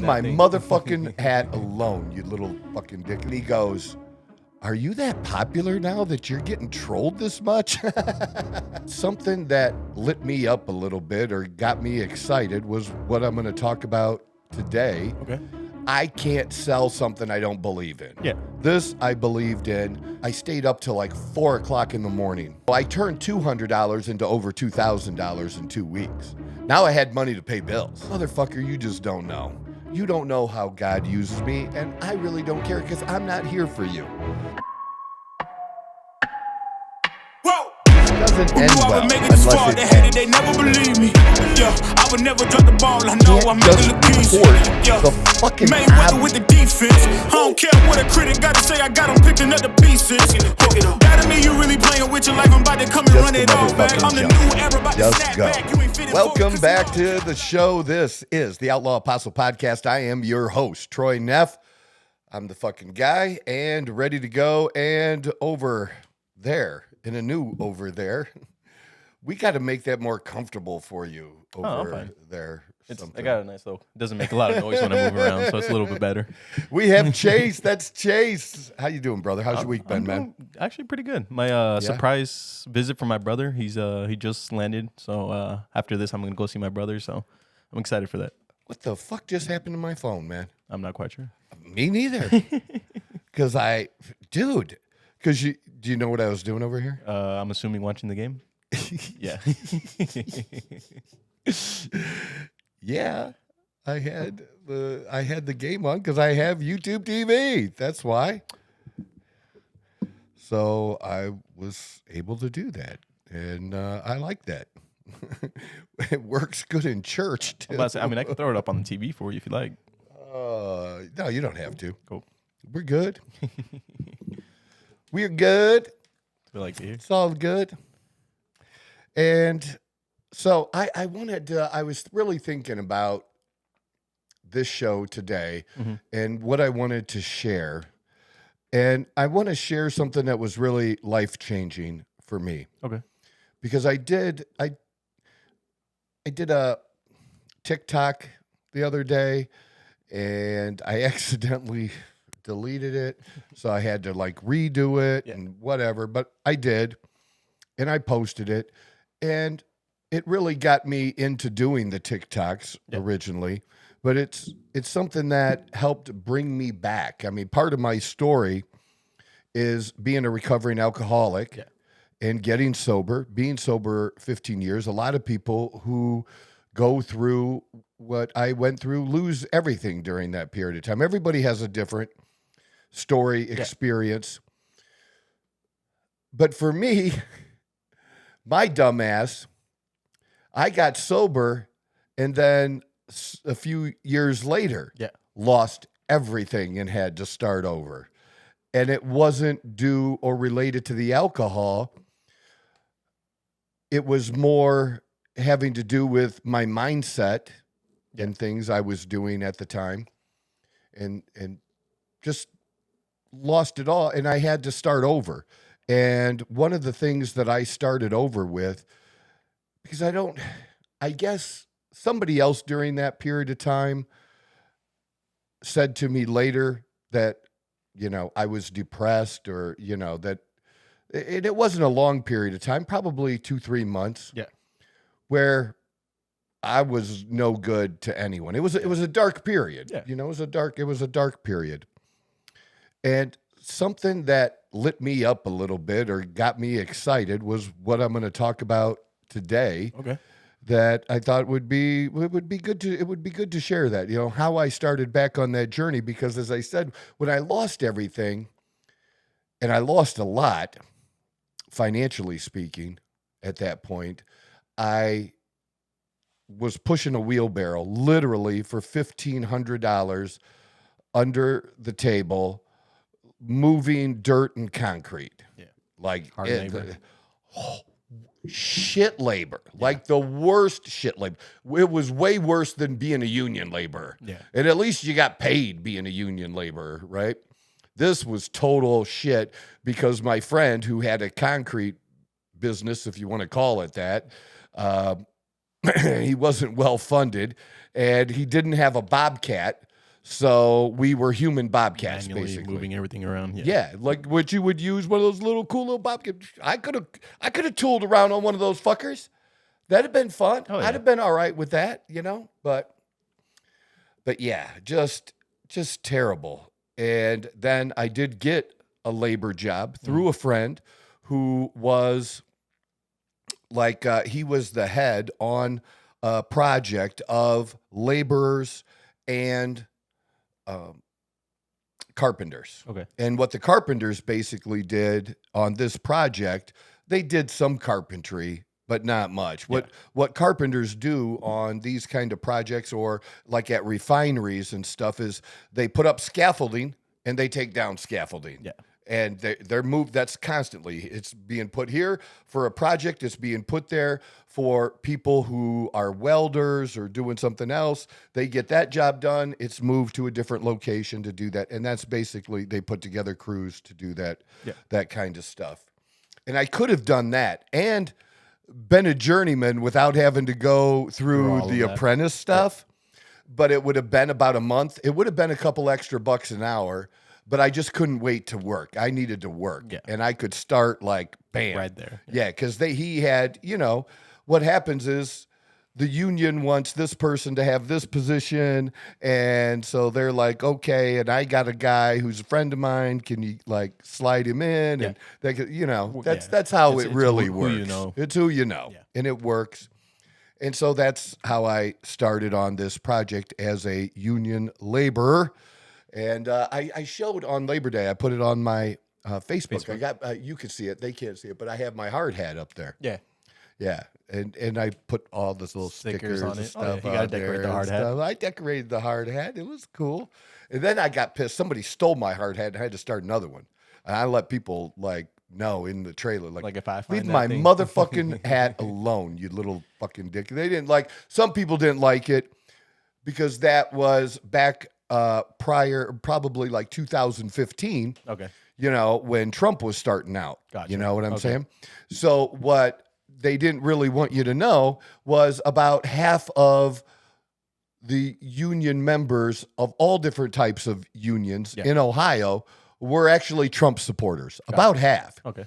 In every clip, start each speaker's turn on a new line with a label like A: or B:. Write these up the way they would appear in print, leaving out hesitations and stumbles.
A: my motherfucking hat alone, you little fucking dick. And he goes, are you that popular now that you're getting trolled this much? Something that lit me up a little bit or got me excited was what I'm going to talk about today.
B: Okay.
A: I can't sell something I don't believe in.
B: Yeah.
A: This I believed in. I stayed up till like 4 o'clock in the morning. I turned $200 into over $2,000 in 2 weeks. Now I had money to pay bills. Motherfucker, you just don't know. You don't know how God uses me, and I really don't care because I'm not here for you. Doesn't end well unless it ends.
C: They never believe me. Yeah, I would never drop the ball. I know I'm making the piece. Yeah,
A: the fucking
C: Mayweather with the defense. I don't care what a critic got to say. I got them picking up the pieces. That to me, you really playing with your life. I'm about to come and run it all back. I'm the new era, about to snap back. You ain't fitting.
A: Welcome back to the show. This is the Outlaw Apostle Podcast. I am your host, Troy Neff. I'm the fucking guy and ready to go. And over there, in a new over there, we got to make that more comfortable for you over there.
B: I got it nice though. It doesn't make a lot of noise when I move around, so it's a little bit better.
A: We have Chase. That's Chase. How you doing, brother? How's your week been, man?
B: Actually, pretty good. My surprise visit from my brother. He just landed, so after this, I'm gonna go see my brother. So I'm excited for that.
A: What the fuck just happened to my phone, man?
B: I'm not quite sure.
A: Me neither. Because do you know what I was doing over here?
B: I'm assuming watching the game. Yeah.
A: Yeah, I had the game on because I have YouTube TV. That's why. So I was able to do that, and I like that. It works good in church too.
B: I can throw it up on the TV for you if you like.
A: No, you don't have to.
B: Cool.
A: We're good. We're good.
B: We like to hear.
A: It's all good. And so I wanted to, I was really thinking about this show today and what I wanted to share. And I want to share something that was really life-changing for me.
B: Okay.
A: Because I did a TikTok the other day and I accidentally deleted it. So I had to redo it and whatever, but I did. And I posted it. And it really got me into doing the TikToks originally, but it's something that helped bring me back. I mean, part of my story is being a recovering alcoholic and getting sober, being sober 15 years. A lot of people who go through what I went through lose everything during that period of time. Everybody has a different story, experience. But for me, my dumbass, I got sober and then a few years later lost everything and had to start over. And it wasn't due or related to the alcohol. It was more having to do with my mindset and things I was doing at the time and just lost it all. And I had to start over. And one of the things that I started over with, because I guess somebody else during that period of time said to me later that, I was depressed or, that it wasn't a long period of time, probably 2-3 months where I was no good to anyone. It was a dark period. It was a dark period. And something that lit me up a little bit or got me excited was what I'm going to talk about today.
B: Okay.
A: That I thought it would be good to share that, how I started back on that journey, because as I said, when I lost everything, and I lost a lot, financially speaking, at that point, I was pushing a wheelbarrow literally for $1,500 under the table, moving dirt and concrete.
B: Hard labor.
A: Shit labor, like the worst shit labor. It was way worse than being a union laborer. And at least you got paid being a union laborer, right? This was total shit because my friend who had a concrete business, if you want to call it that, he wasn't well funded and he didn't have a Bobcat. So we were human bobcats,
B: Manually
A: basically.
B: moving everything around.
A: Yeah, like what you would use one of those cool little bobcats. I could have tooled around on one of those fuckers. That'd have been fun.
B: Oh, yeah.
A: I'd have been all right with that, But yeah, just terrible. And then I did get a labor job through a friend who was like he was the head on a project of laborers and carpenters.
B: Okay.
A: And what the carpenters basically did on this project, they did some carpentry, but not much. What carpenters do on these kind of projects or like at refineries and stuff is they put up scaffolding and they take down scaffolding.
B: Yeah.
A: And they're moved. That's constantly. It's being put here for a project. It's being put there for people who are welders or doing something else. They get that job done. It's moved to a different location to do that. And that's basically, they put together crews to do that, that kind of stuff. And I could have done that and been a journeyman without having to go through the apprentice stuff. But it would have been about a month. It would have been a couple extra bucks an hour. But I just couldn't wait to work. I needed to work.
B: Yeah.
A: And I could start like, bam.
B: Right there.
A: Yeah, because he had, what happens is the union wants this person to have this position. And so they're like, okay, and I got a guy who's a friend of mine. Can you like slide him in? And they could, that's how it really works.
B: Who you know.
A: It's who you know.
B: Yeah.
A: And it works. And so that's how I started on this project as a union laborer. And I showed on Labor Day. I put it on my Facebook. I got you can see it. They can't see it, but I have my hard hat up there.
B: Yeah.
A: Yeah, and I put all this little stickers
B: on
A: and
B: it.
A: stuff.
B: You gotta decorate the hard hat.
A: I decorated the hard hat. It was cool. And then I got pissed. Somebody stole my hard hat, and I had to start another one. And I let people know in the trailer, like
B: if I find
A: leave
B: that
A: my
B: thing.
A: motherfucking hat alone, you little fucking dick. They didn't like. Some people didn't like it because that was back. Prior, probably like 2015.
B: Okay.
A: When Trump was starting out.
B: Gotcha.
A: You know what I'm saying? So what they didn't really want you to know was about half of the union members of all different types of unions in Ohio were actually Trump supporters. About half.
B: Okay.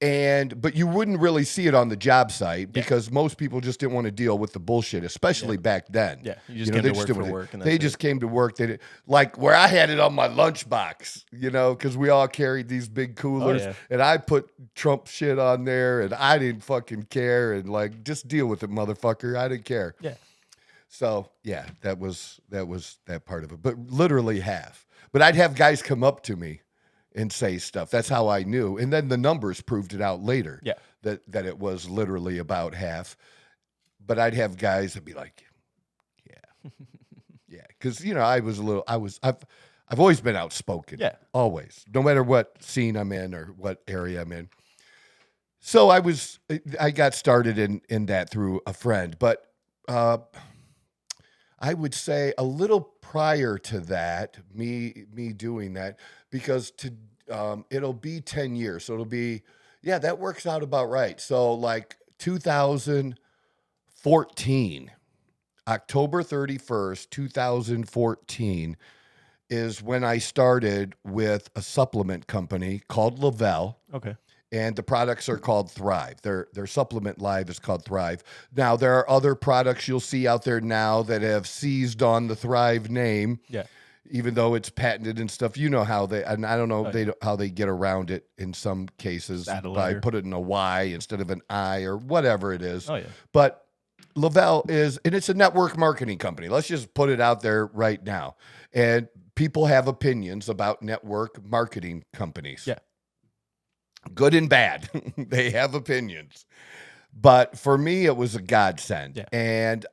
A: But you wouldn't really see it on the job site because most people just didn't want to deal with the bullshit, especially back then.
B: Yeah, you just came to work for work. And
A: they just came to work. They did, like where I had it on my lunchbox, because we all carried these big coolers, and I put Trump shit on there, and I didn't fucking care, and like just deal with it, motherfucker. I didn't care.
B: Yeah.
A: So yeah, that was that part of it, but literally half. But I'd have guys come up to me and say stuff. That's how I knew. And then the numbers proved it out later.
B: Yeah.
A: That it was literally about half. But I'd have guys that'd be like, yeah. Yeah. Because I've always been outspoken.
B: Yeah.
A: Always. No matter what scene I'm in or what area I'm in. So I got started in that through a friend. But I would say a little prior to that, me doing that, because it'll be 10 years. So it'll be, that works out about right. So like 2014, October 31st, 2014 is when I started with a supplement company called Lavelle.
B: Okay.
A: And the products are called Thrive. Their supplement line is called Thrive. Now, there are other products you'll see out there now that have seized on the Thrive name.
B: Yeah.
A: Even though it's patented and stuff. You know how and I don't know how they get around it in some cases by putting a Y instead of an I or whatever it is.
B: Oh, yeah.
A: But Lavelle and it's a network marketing company. Let's just put it out there right now. And people have opinions about network marketing companies.
B: Yeah.
A: Good and bad. They have opinions. But for me, it was a godsend.
B: Yeah.
A: And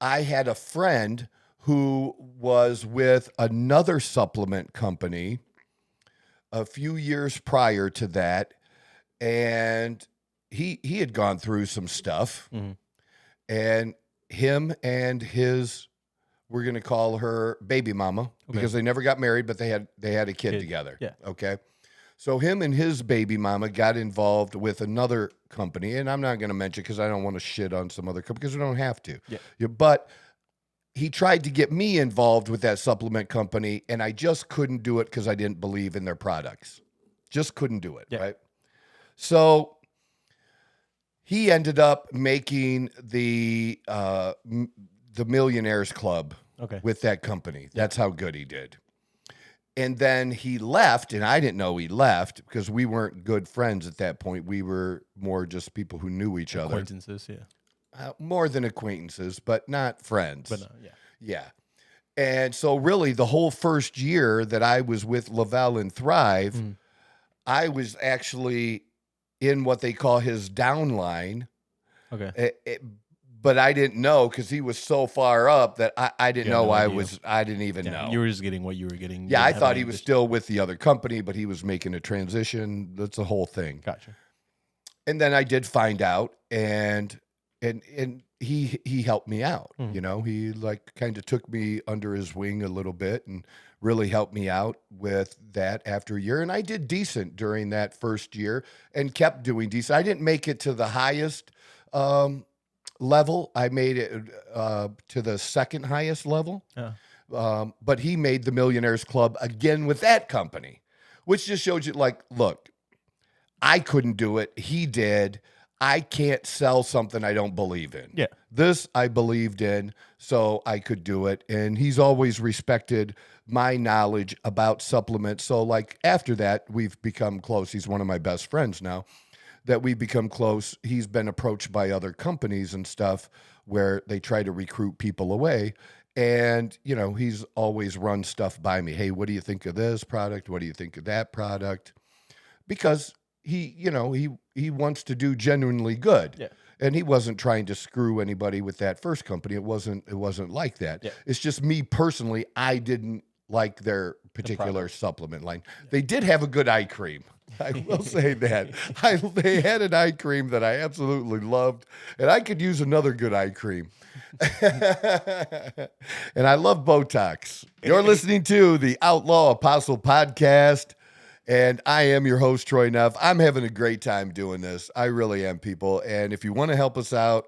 A: I had a friend who was with another supplement company a few years prior to that. And he had gone through some stuff.
B: Mm-hmm.
A: And him and his, we're going to call her baby mama, because they never got married, but they had a kid together.
B: Yeah.
A: Okay. So him and his baby mama got involved with another company, and I'm not going to mention because I don't want to shit on some other company because we don't have to.
B: Yeah.
A: But he tried to get me involved with that supplement company, and I just couldn't do it because I didn't believe in their products. Just couldn't do it, right? So he ended up making the Millionaires Club with that company. That's how good he did. And then he left, and I didn't know he left because we weren't good friends at that point. We were more just people who knew each other.
B: Acquaintances,
A: more than acquaintances, but not friends.
B: But
A: yeah. And so really the whole first year that I was with Lavelle and Thrive, I was actually in what they call his downline.
B: Okay.
A: But I didn't know because he was so far up that I didn't know I didn't even know.
B: You were just getting what you were getting.
A: Yeah, I thought he was still with the other company, but he was making a transition. That's the whole thing.
B: Gotcha.
A: And then I did find out, and he helped me out. You know, he like kind of took me under his wing a little bit and really helped me out with that after a year. And I did decent during that first year and kept doing decent. I didn't make it to the highest level. I made it to the second highest level. But he made the Millionaires Club again with that company, which just shows you, like, look, I couldn't do it. He did. I can't sell something I don't believe in.
B: Yeah.
A: This I believed in, so I could do it. And he's always respected my knowledge about supplements. So, like, after that, we've become close. He's one of my best friends now. That we become close. He's been approached by other companies and stuff where they try to recruit people away. And, you know, he's always run stuff by me. Hey, what do you think of this product? What do you think of that product? Because he wants to do genuinely good.
B: Yeah.
A: And he wasn't trying to screw anybody with that first company. It wasn't like that. Yeah. It's just me personally, I didn't like their particular supplement line. Yeah. They did have a good eye cream. I will say that. They had an eye cream that I absolutely loved, and I could use another good eye cream. And I love Botox. You're listening to the Outlaw Apostle Podcast, and I am your host, Troy Neff. I'm having a great time doing this. I really am, people. And if you want to help us out,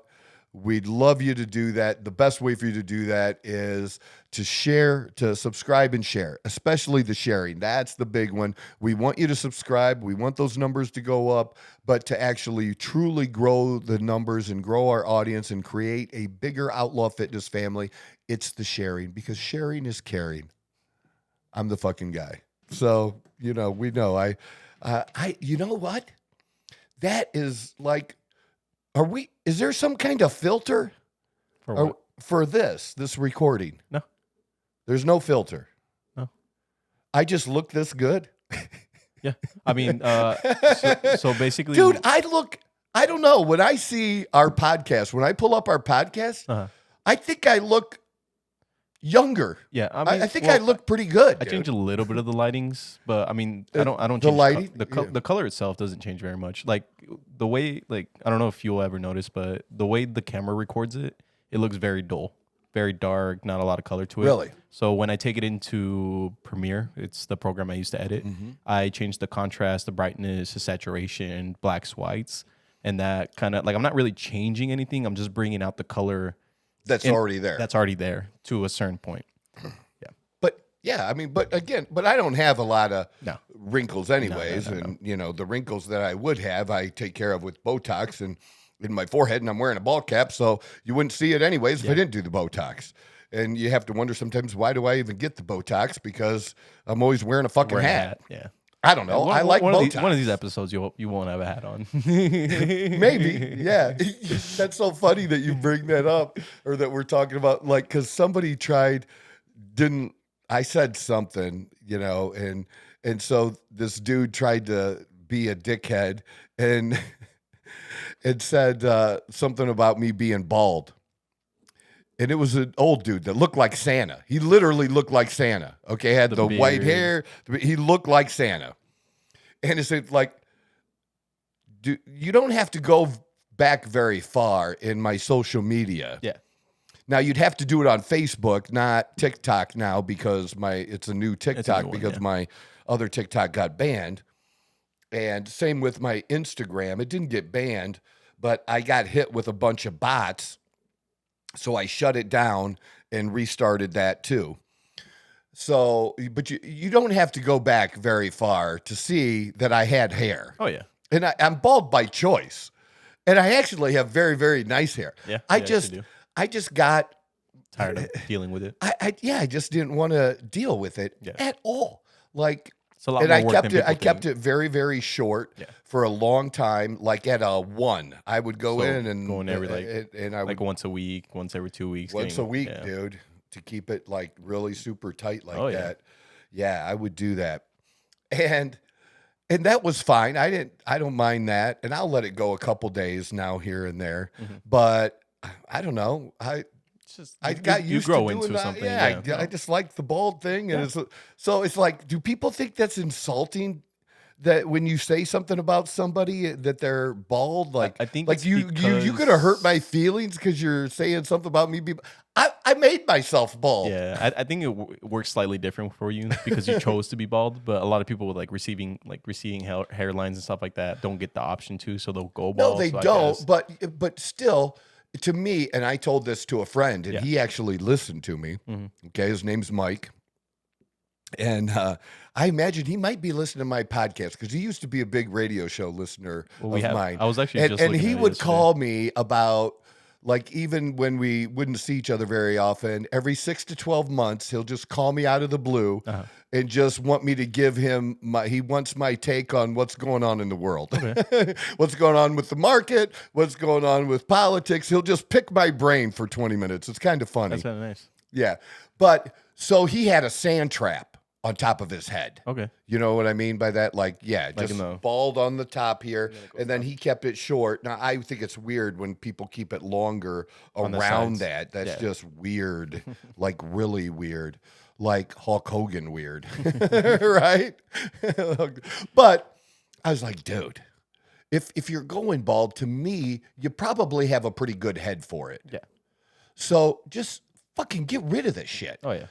A: we'd love you to do that. The best way for you to do that is to share, to subscribe and share, especially the sharing. That's the big one. We want you to subscribe. We want those numbers to go up, but to actually truly grow the numbers and grow our audience and create a bigger Outlaw Fitness family, it's the sharing, because sharing is caring. I'm the fucking guy. So, you know, we know you know what? That is like, is there some kind of filter for this recording?
B: No.
A: There's no filter.
B: No.
A: I just look this good.
B: Yeah. I mean, so basically.
A: Dude, I don't know. When I see our podcast, when I pull up our podcast, I think I look younger.
B: Yeah. I mean,
A: I think I look pretty good.
B: I changed a little bit of the lightings, but I mean, I don't change
A: the lighting.
B: The color itself doesn't change very much. Like the way, like, I don't know if you'll ever notice, but the way the camera records it, it looks very dull, very dark, not a lot of color to it.
A: Really?
B: So when I take it into Premiere, it's the program I use to edit. I change the contrast, the brightness, the saturation, blacks, whites, and that kind of, like, I'm not really changing anything. I'm just bringing out the color
A: that's already there.
B: That's already there to a certain point.
A: Yeah, I mean, but I don't have a lot of wrinkles anyways. No. And, you know, the wrinkles that I would have, I take care of with Botox and in my forehead, and I'm wearing a ball cap, so you wouldn't see it anyways if I didn't do the Botox. And you have to wonder sometimes, why do I even get the Botox? Because I'm always wearing a fucking hat.
B: Yeah.
A: I don't know. I like Botox.
B: One of these episodes, you won't have a hat on.
A: Maybe, yeah. That's so funny that you bring that up, or that we're talking about, like, because somebody I said something, you know, and so this dude tried to be a dickhead and said something about me being bald. And it was an old dude that looked like Santa. He literally looked like Santa. Okay, had the white hair. He looked like Santa. And it's like, you don't have to go back very far in my social media.
B: Yeah.
A: Now, you'd have to do it on Facebook, not TikTok now, because it's a new TikTok because my other TikTok got banned. And same with my Instagram. It didn't get banned, but I got hit with a bunch of bots So I shut it down and restarted that too. So, but you don't have to go back very far to see that I had hair.
B: Oh yeah.
A: And I'm bald by choice. And I actually have very, very nice hair.
B: Yeah.
A: I
B: you
A: just
B: do.
A: got
B: Tired of dealing with it.
A: I just didn't want to deal with it at all. Like,
B: It's a lot
A: and
B: more
A: I
B: work
A: kept
B: than
A: it. I
B: people
A: kept
B: think.
A: it very, very short for a long time. Like at a 1, I would go
B: So
A: in and
B: going every
A: and I would
B: once a week, once every 2 weeks.
A: once a week,
B: yeah.
A: dude, to keep it like really super tight like
B: Oh, yeah.
A: that. Yeah, I would do that, and that was fine. I don't mind that, and I'll let it go a couple days now here and there.
B: Mm-hmm.
A: But I don't know.
B: It's just
A: I
B: you-
A: got
B: you
A: used
B: grow
A: to doing
B: into
A: that.
B: something.
A: Yeah,
B: Yeah,
A: I just like the bald thing, and it's like, do people think that's insulting? That when you say something about somebody that they're bald, like
B: I think
A: like
B: it's
A: you gonna hurt my feelings because you're saying something about me. I made myself bald.
B: Yeah, I think it works slightly different for you because you chose to be bald. But a lot of people with receding hairlines and stuff like that don't get the option to, so they'll go bald.
A: No, they
B: so I
A: don't.
B: guess-
A: But still, to me, and I told this to a friend, and
B: Yeah.
A: he actually listened to me. Okay, his name's Mike, and I imagine he might be listening to my podcast because he used to be a big radio show listener of mine.
B: I was actually
A: and,
B: just
A: and
B: looking
A: he
B: at it
A: would
B: yesterday.
A: call me about. Like, even when we wouldn't see each other very often, every 6 to 12 months, he'll just call me out of the blue and just want me to give him he wants my take on what's going on in the world. Okay. What's going on with the market, what's going on with politics. He'll just pick my brain for 20 minutes. It's kind of funny.
B: That's kind of nice.
A: Yeah. But so he had a sand trap on top of his head.
B: Okay.
A: You know what I mean by that? Like, yeah,
B: Like
A: just bald on the top here. And then he kept it short. Now, I think it's weird when people keep it longer
B: On the
A: around
B: sides.
A: that. That's
B: Yeah.
A: just weird. Like, really weird. Like Hulk Hogan weird. Right? But I was like, dude, if you're going bald, to me, you probably have a pretty good head for it.
B: Yeah.
A: So just fucking get rid of this shit.
B: Oh, yeah.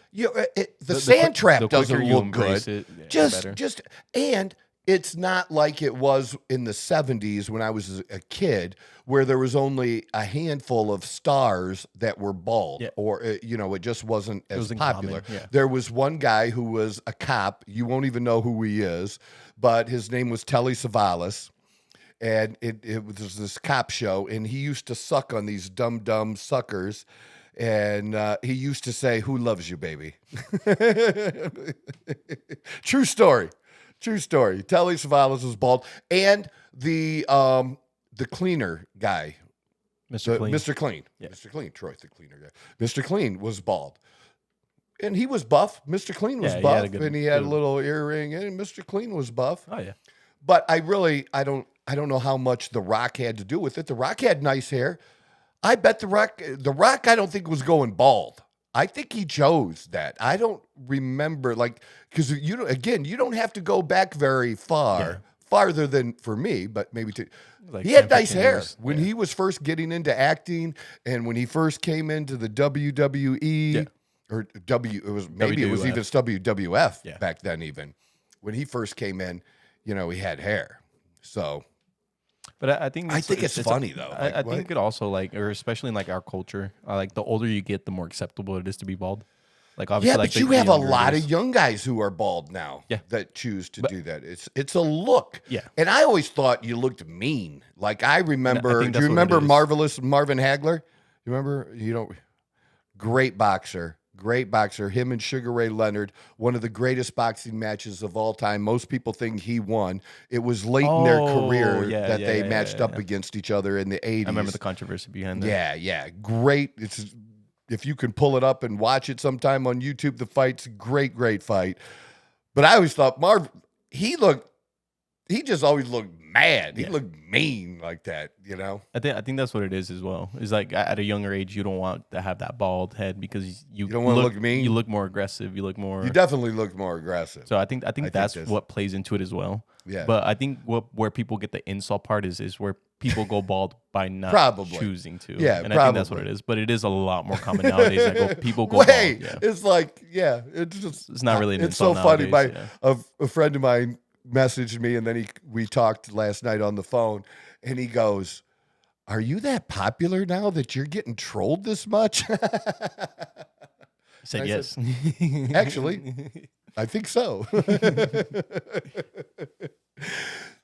A: The sand trap
B: the
A: doesn't
B: quicker you
A: look good.
B: embrace it, yeah, the better.
A: And it's not like it was in the 70s when I was a kid, where there was only a handful of stars that were bald,
B: Yeah.
A: or it just wasn't as
B: wasn't
A: popular.
B: common, yeah.
A: There was one guy who was a cop. You won't even know who he is, but his name was Telly Savalas. And it was this cop show, and he used to suck on these dumb suckers. And he used to say, "Who loves you, baby?" True story. Telly Savalas was bald, and the cleaner guy,
B: Mr. Clean.
A: Mr. Clean,
B: Yeah.
A: Mr. Clean, Troy, the cleaner guy. Mr. Clean was bald, and he was buff. Mr. Clean was
B: Yeah, he
A: buff,
B: had a good-
A: and he had a
B: good-
A: little earring, and Mr. Clean was buff.
B: Oh yeah.
A: But I don't know how much The Rock had to do with it. The Rock had nice hair. I bet The Rock, I don't think was going bald. I think he chose that. I don't remember, because you don't have to go back very far, farther than for me, but maybe he had
B: 10,
A: nice
B: 15
A: hair
B: years.
A: when he was first getting into acting, and when he first came into the WWE or it was
B: WWF.
A: even WWF
B: Yeah.
A: back then. Even when he first came in, he had hair. So.
B: But I think
A: it's funny, though.
B: I think it also or especially in our culture, the older you get, the more acceptable it is to be bald. Like obviously,
A: Yeah, but
B: the
A: you have a
B: younger
A: lot
B: it is.
A: of young guys who are bald now.
B: Yeah.
A: That choose to do that. It's a look.
B: Yeah.
A: And I always thought you looked mean. Like I remember.
B: think
A: Do
B: that's
A: you
B: what it
A: remember
B: is.
A: Marvelous Marvin Hagler? You remember? You don't. Great boxer. Him and Sugar Ray Leonard, one of the greatest boxing matches of all time. Most people think he won. It was late in their career that they matched up against each other in the 80s.
B: I remember the controversy behind that.
A: Yeah. Great. If you can pull it up and watch it sometime on YouTube, the fight's great fight. But I always thought he just always looked mad. He looked mean like that,
B: I think that's what it is as well. It's at a younger age, you don't want to have that bald head because you
A: don't want to look mean.
B: You look more aggressive. You look more.
A: You definitely look more aggressive.
B: So I think that's what plays into it as well.
A: Yeah.
B: But I think where people get the insult part is where people go bald by not
A: Probably.
B: choosing to.
A: Yeah,
B: and I think that's what
A: probably.
B: it is. But it is a lot more common nowadays. People go
A: Wait,
B: bald. Yeah.
A: it's like, it's just.
B: It's not really an
A: It's so
B: insult
A: funny.
B: nowadays,
A: A friend of mine messaged me, and then we talked last night on the phone, and he goes, are you that popular now that you're getting trolled this much?
B: I said yes.
A: Actually, I think so.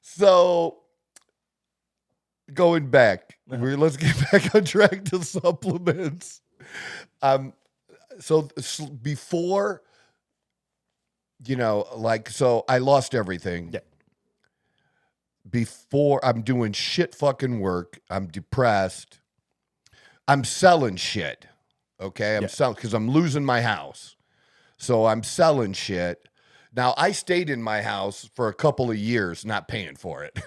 A: So, going back, let's get back on track to supplements. So before, so I lost everything.
B: Yeah.
A: Before I'm doing shit fucking work, I'm depressed. I'm selling shit. Okay. I'm selling because I'm losing my house. So I'm selling shit. Now I stayed in my house for a couple of years, not paying for it.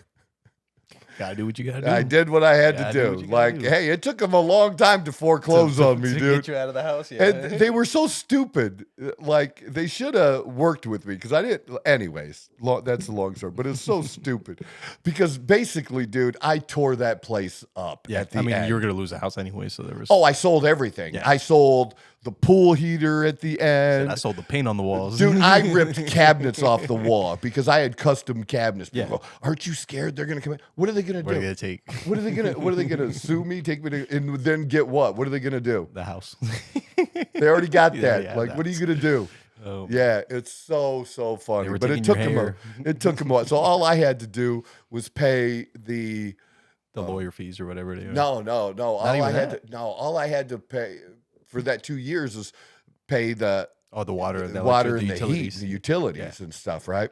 B: Gotta do what you gotta do.
A: I did what I had to do. Like, hey, it took them a long time to foreclose on me,
B: to
A: dude.
B: Get you out of the house, yeah.
A: And they were so stupid. Like, they should have worked with me because I didn't. Anyways, that's a long story, but it's so stupid because basically, dude, I tore that place up.
B: Yeah,
A: at the end.
B: you were gonna lose the house anyway, so there was.
A: Oh, I sold everything.
B: Yeah.
A: I sold the pool heater at the end.
B: And I sold the paint on the walls.
A: Dude, I ripped cabinets off the wall because I had custom cabinets. People go, aren't you scared they're gonna come in? What are they gonna do?
B: What are they gonna take?
A: What are they gonna sue me? Take me to and then get what? What are they gonna do?
B: The house.
A: They already got that.
B: Yeah,
A: like, what are you gonna do?
B: Oh,
A: yeah, it's so funny. But it took him a while. So all I had to do was pay the
B: lawyer fees or whatever it is.
A: No. All I had to pay for that 2 years is pay the
B: water and
A: the heat, the utilities and stuff, right?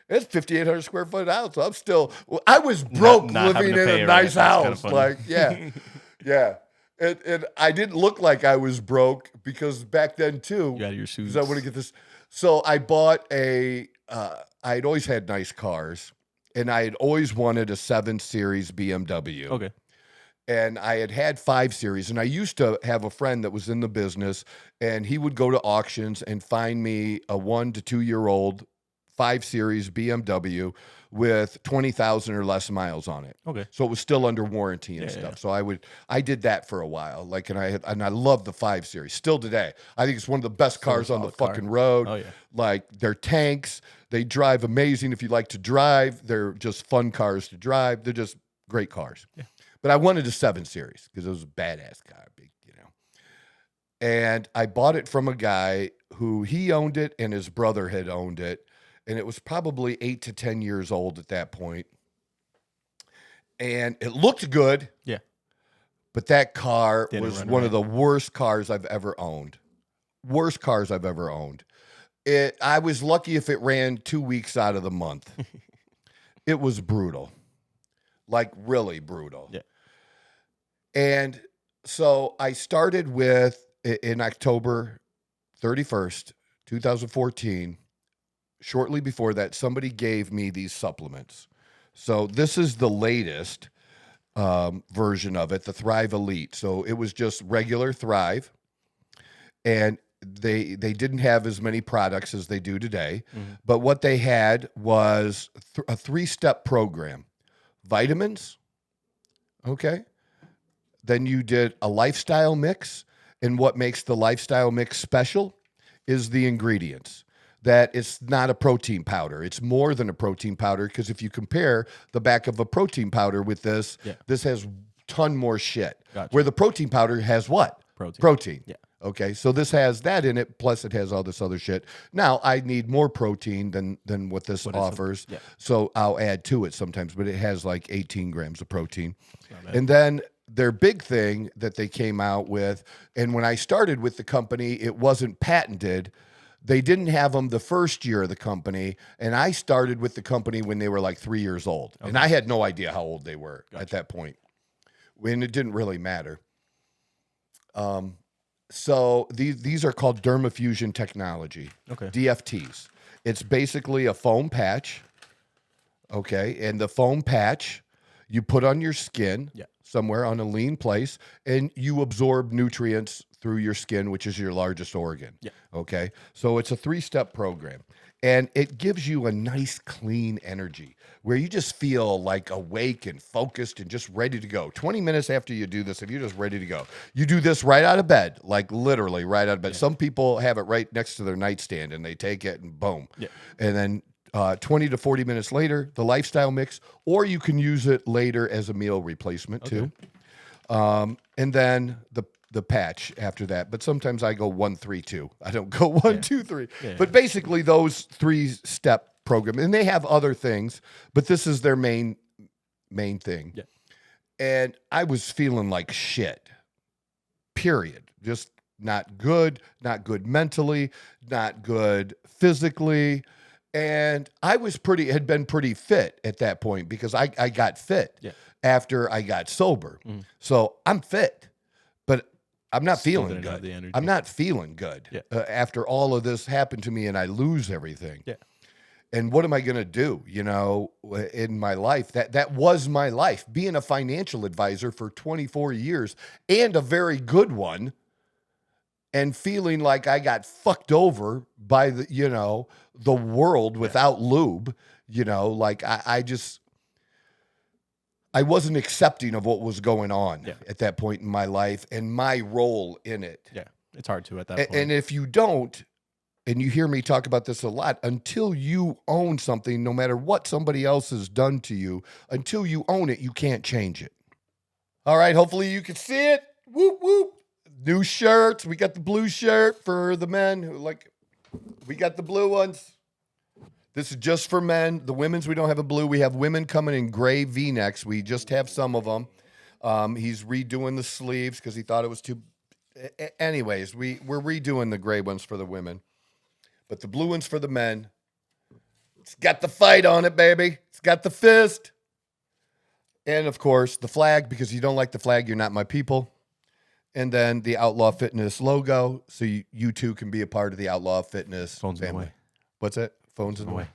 A: It's 5,800 square foot house. So I was broke
B: not
A: living in a nice house. Like, yeah. And I didn't look like I was broke because back then too.
B: You had your suits.
A: I want to get this. So I bought I'd always had nice cars and I had always wanted a 7 Series BMW.
B: Okay.
A: And I had 5 Series, and I used to have a friend that was in the business, and he would go to auctions and find me a 1 to 2 year old 5 Series BMW with 20,000 or less miles on it.
B: Okay.
A: So it was still under warranty and stuff. So I did that for a while. Like, and I love the 5 Series still today. I think it's one of the best cars on the fucking road.
B: Oh yeah.
A: Like, they're tanks. They drive amazing. If you like to drive, they're just fun cars to drive. They're just great cars. Yeah. But I wanted a 7 Series because it was a badass car, And I bought it from a guy who he owned it and his brother had owned it. And it was probably 8 to 10 years old at that point. And it looked good.
B: Yeah.
A: But that car was one of the worst cars I've ever owned. Worst cars I've ever owned. I was lucky if it ran 2 weeks out of the month. It was brutal. Like, really brutal.
B: Yeah.
A: And so I started in October 31st, 2014. Shortly before that, somebody gave me these supplements. So this is the latest version of it, the Thrive Elite. So it was just regular Thrive. And they didn't have as many products as they do today. Mm-hmm. But what they had was a 3-step program. Vitamins, okay? Then you did a lifestyle mix, and what makes the lifestyle mix special is the ingredients. That it's not a protein powder. It's more than a protein powder because if you compare the back of a protein powder with this, this has a ton more shit.
B: Gotcha.
A: Where the protein powder has what? Protein.
B: Yeah.
A: Okay, so this has that in it, plus it has all this other shit. Now, I need more protein than what this offers, so I'll add to it sometimes, but it has like 18 grams of protein. And then their big thing that they came out with, and when I started with the company, it wasn't patented. They didn't have them the first year of the company, and I started with the company when they were like 3 years old. Okay. And I had no idea how old they were at that point, when it didn't really matter. So these are called dermafusion technology, DFTs. It's basically a foam patch, okay? And the foam patch you put on your skin somewhere on a lean place, and you absorb nutrients through your skin, which is your largest organ, okay? So it's a 3-step program. And it gives you a nice, clean energy where you just feel like awake and focused and just ready to go. 20 minutes after you do this, if you're just ready to go, you do this right out of bed, like literally right out of bed. Some people have it right next to their nightstand and they take it and boom. And then 20 to 40 minutes later, the lifestyle mix, or you can use it later as a meal replacement too. And then the patch after that. But sometimes I go 1, 3, 2. I don't go 1, 2, 3.
B: Yeah.
A: But basically those 3-step program, and they have other things, but this is their main thing.
B: Yeah.
A: And I was feeling like shit. Period. Just not good mentally, not good physically. And I had been pretty fit at that point because I got fit after I got sober. So I'm fit, but I'm not feeling good. I'm not feeling good after all of this happened to me and I lose everything.
B: Yeah.
A: And what am I going to do, in my life? That was my life, being a financial advisor for 24 years and a very good one, and feeling like I got fucked over by the world without lube, like I wasn't accepting of what was going on at that point in my life and my role in it.
B: Yeah. It's hard to at that point.
A: And if you don't, and you hear me talk about this a lot, until you own something, no matter what somebody else has done to you, until you own it, you can't change it. All right, hopefully you can see it. Whoop, whoop. New shirts. We got the blue shirt for the men who we got the blue ones. This is just for men. The women's, we don't have a blue. We have women coming in gray V-necks. We just have some of them. He's redoing the sleeves because he thought it was too... Anyways, we're redoing the gray ones for the women. But the blue one's for the men. It's got the fight on it, baby. It's got the fist. And, of course, the flag, because you don't like the flag, you're not my people. And then the Outlaw Fitness logo, so you too can be a part of the Outlaw Fitness
B: Phones
A: family.
B: in the way.
A: What's that? Phones in the way.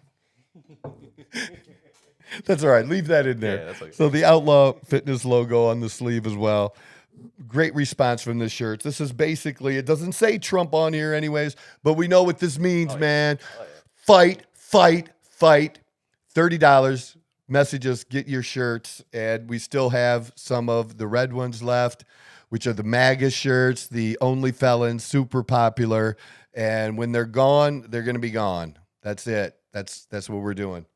A: That's all right. Leave that in there.
B: Yeah, that's okay.
A: So the Outlaw Fitness logo on the sleeve as well. Great response from the shirts. This is basically, it doesn't say Trump on here anyways, but we know what this means, man. Oh, yeah. Fight. $30. Message us, get your shirts. And we still have some of the red ones left, which are the MAGA shirts, the Only Felons, super popular. And when they're gone, they're going to be gone. That's it. That's what we're doing.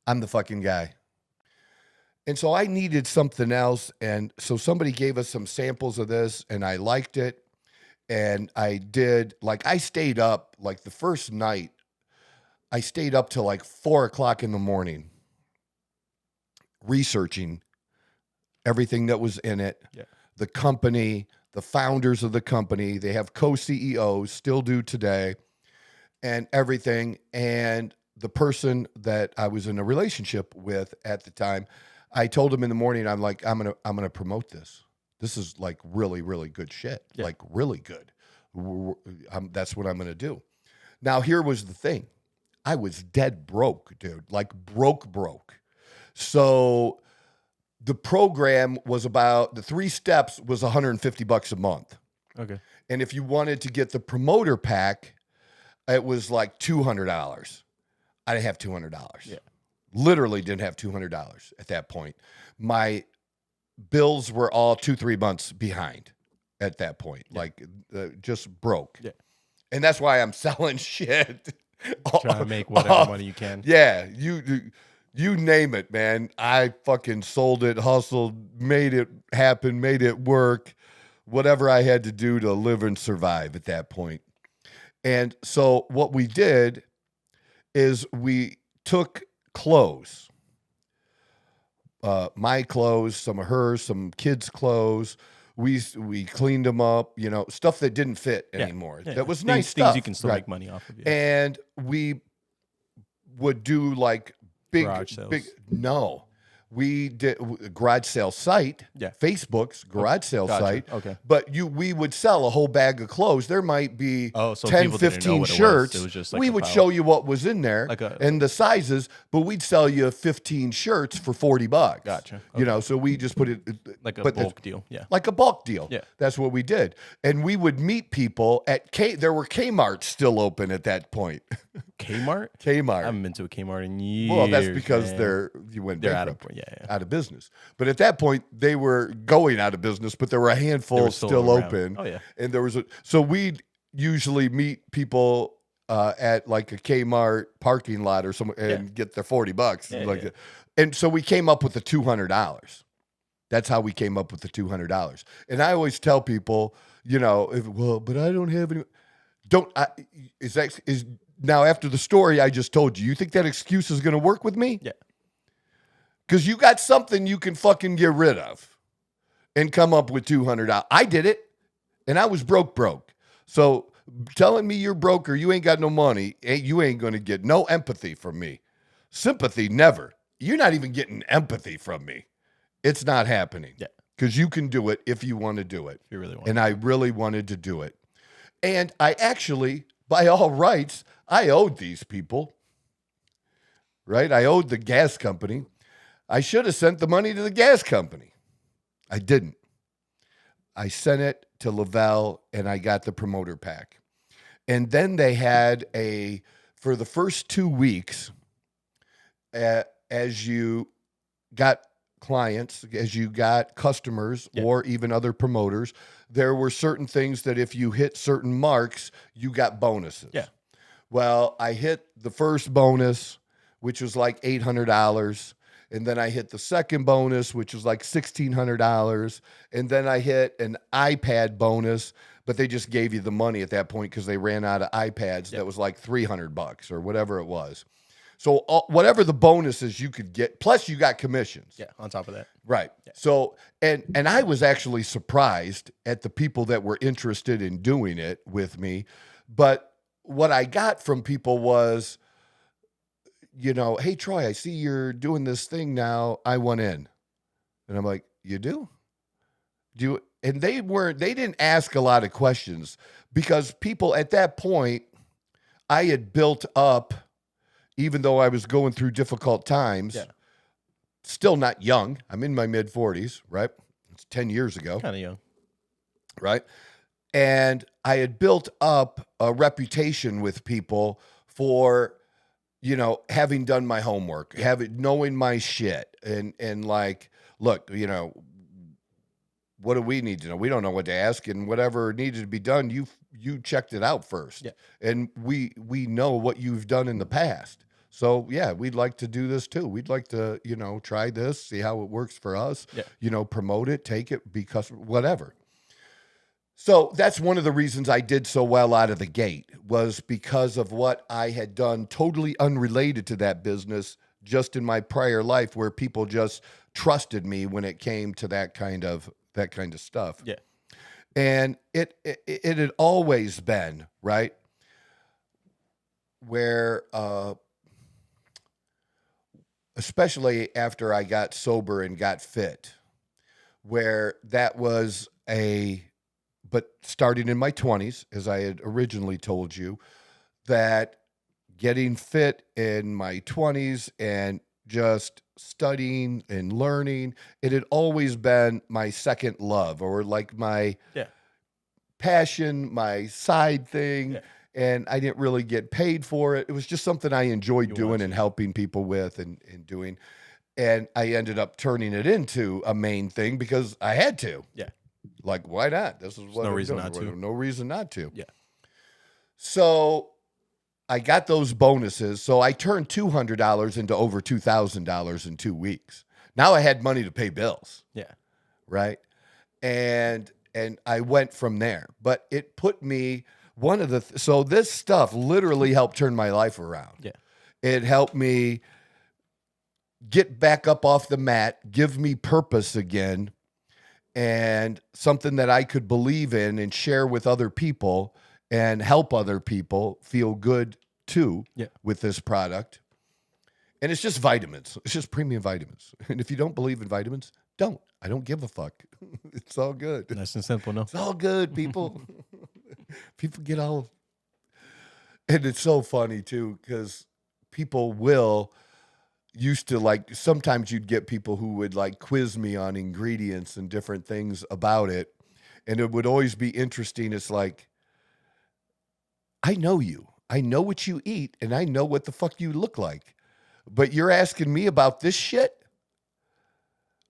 A: I'm the fucking guy. And so I needed something else. And so somebody gave us some samples of this and I liked it. And I did, I stayed up, the first night, I stayed up till 4 o'clock in the morning researching everything that was in it. Yeah. The company, the founders of the company, they have co-CEOs, still do today, and everything. And the person that I was in a relationship with at the time, I told him in the morning, I'm like, I'm gonna promote this. This is really, really good shit. Yeah. Really good. That's what I'm gonna do. Now, here was the thing. I was dead broke, dude. Broke. So the program was about, the 3 steps was $150 a month.
B: Okay.
A: And if you wanted to get the promoter pack, it was $200. I didn't have $200. Yeah. Literally didn't have $200 at that point. My bills were all 2-3 months behind at that point. Yeah. Just broke. Yeah. And that's why I'm selling shit.
B: Trying to make whatever money you can.
A: Yeah. You name it, man. I fucking sold it, hustled, made it happen, made it work, whatever I had to do to live and survive at that point. And so what we did is we took clothes, my clothes, some of hers, some kids' clothes. We cleaned them up, stuff that didn't fit anymore. Yeah. That was nice stuff.
B: Things you can still make money off of. Yeah.
A: And we would do big
B: garage sales.
A: No. We did garage sale site, Facebook's garage sale site.
B: Okay.
A: But we would sell a whole bag of clothes. There might be 10, 15 shirts.
B: It was just
A: we would show you what was in there and the sizes, but we'd sell you 15 shirts for $40.
B: Gotcha. Okay.
A: So we just put it
B: like a bulk deal. Yeah.
A: Like a bulk deal.
B: Yeah.
A: That's what we did. And we would meet people at there were Kmart's still open at that point.
B: Kmart?
A: Kmart.
B: I haven't been to a Kmart in years.
A: Well, that's because they're out of business. But at that point, they were going out of business, but there were a handful still open.
B: Oh, yeah.
A: And there was so we'd usually meet people at a Kmart parking lot or somewhere and get their $40. And so we came up with the $200. That's how we came up with the $200. And I always tell people, but I don't have any. Now after the story I just told you, you think that excuse is going to work with me?
B: Yeah.
A: Because you got something you can fucking get rid of and come up with $200. I did it, and I was broke. So telling me you're broke or you ain't got no money, you ain't going to get no empathy from me. Sympathy, never. You're not even getting empathy from me. It's not happening.
B: Yeah.
A: Because you can do it if you want to do it.
B: If you really want.
A: And I really wanted to do it. And I actually, by all rights, I owed these people, right? I owed the gas company. I should have sent the money to the gas company. I didn't. I sent it to Lavelle, and I got the promoter pack. And then they had for the first 2 weeks, as you got clients, as you got customers, or even other promoters, there were certain things that if you hit certain marks, you got bonuses.
B: Yeah.
A: Well, I hit the first bonus, which was like $800. And then I hit the second bonus, which was like $1,600. And then I hit an iPad bonus, but they just gave you the money at that point because they ran out of iPads. That was like $300 or whatever it was. So whatever the bonuses you could get, plus you got commissions.
B: Yeah, on top of that.
A: Right.
B: Yeah.
A: So, and I was actually surprised at the people that were interested in doing it with me. But what I got from people was, hey, Troy, I see you're doing this thing now. I want in. And I'm like, you do? And they didn't ask a lot of questions because people at that point, I had built up, even though I was going through difficult times, still not young. I'm in my mid 40s, right? It's 10 years ago.
B: Kind of young.
A: Right. And I had built up a reputation with people for, having done my homework, knowing my shit, and like, look, what do we need to know? We don't know what to ask, and whatever needed to be done, you checked it out first.
B: Yeah.
A: And we know what you've done in the past. So yeah, we'd like to do this too. We'd like to, try this, see how it works for us, promote it, take it, because whatever. So that's one of the reasons I did so well out of the gate, was because of what I had done totally unrelated to that business, just in my prior life, where people just trusted me when it came to that kind of stuff.
B: Yeah.
A: And it had always been, right, where especially after I got sober and got fit, where that was but starting in my 20s, as I had originally told you, that getting fit in my 20s and just studying and learning, it had always been my second love, or like my passion, my side thing. Yeah. And I didn't really get paid for it. It was just something I enjoyed doing and helping people with and doing. And I ended up turning it into a main thing because I had to. Yeah. Like, why not? This is what
B: no reason not to.
A: No reason not to.
B: Yeah.
A: So I got those bonuses. So I turned $200 into over $2,000 in 2 weeks. Now I had money to pay bills.
B: Yeah.
A: Right. And I went from there. But it put me so this stuff literally helped turn my life around.
B: Yeah.
A: It helped me get back up off the mat, give me purpose again, and something that I could believe in and share with other people and help other people feel good too with this product. And it's just vitamins. It's just premium vitamins. And if you don't believe in vitamins, don't. I don't give a fuck. It's all good.
B: Nice and simple, no?
A: It's all good, people. People get all... And it's so funny too, because people used to, like, sometimes you'd get people who would like quiz me on ingredients and different things about it. And it would always be interesting. It's like, I know you. I know what you eat, and I know what the fuck you look like. But you're asking me about this shit?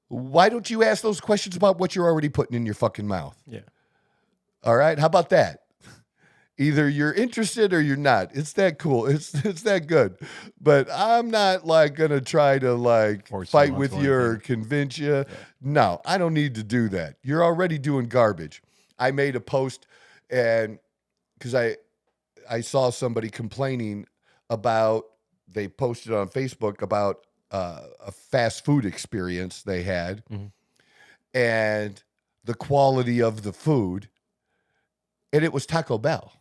A: Why don't you ask those questions about what you're already putting in your fucking mouth?
B: Yeah.
A: All right. How about that? Either you're interested or you're not. It's that cool. It's that good. But I'm not like gonna try to like fight with you or convince you. Yeah. No, I don't need to do that. You're already doing garbage. I made a post and because I saw somebody complaining about, they posted on Facebook about a fast food experience they had and the quality of the food, and it was Taco Bell.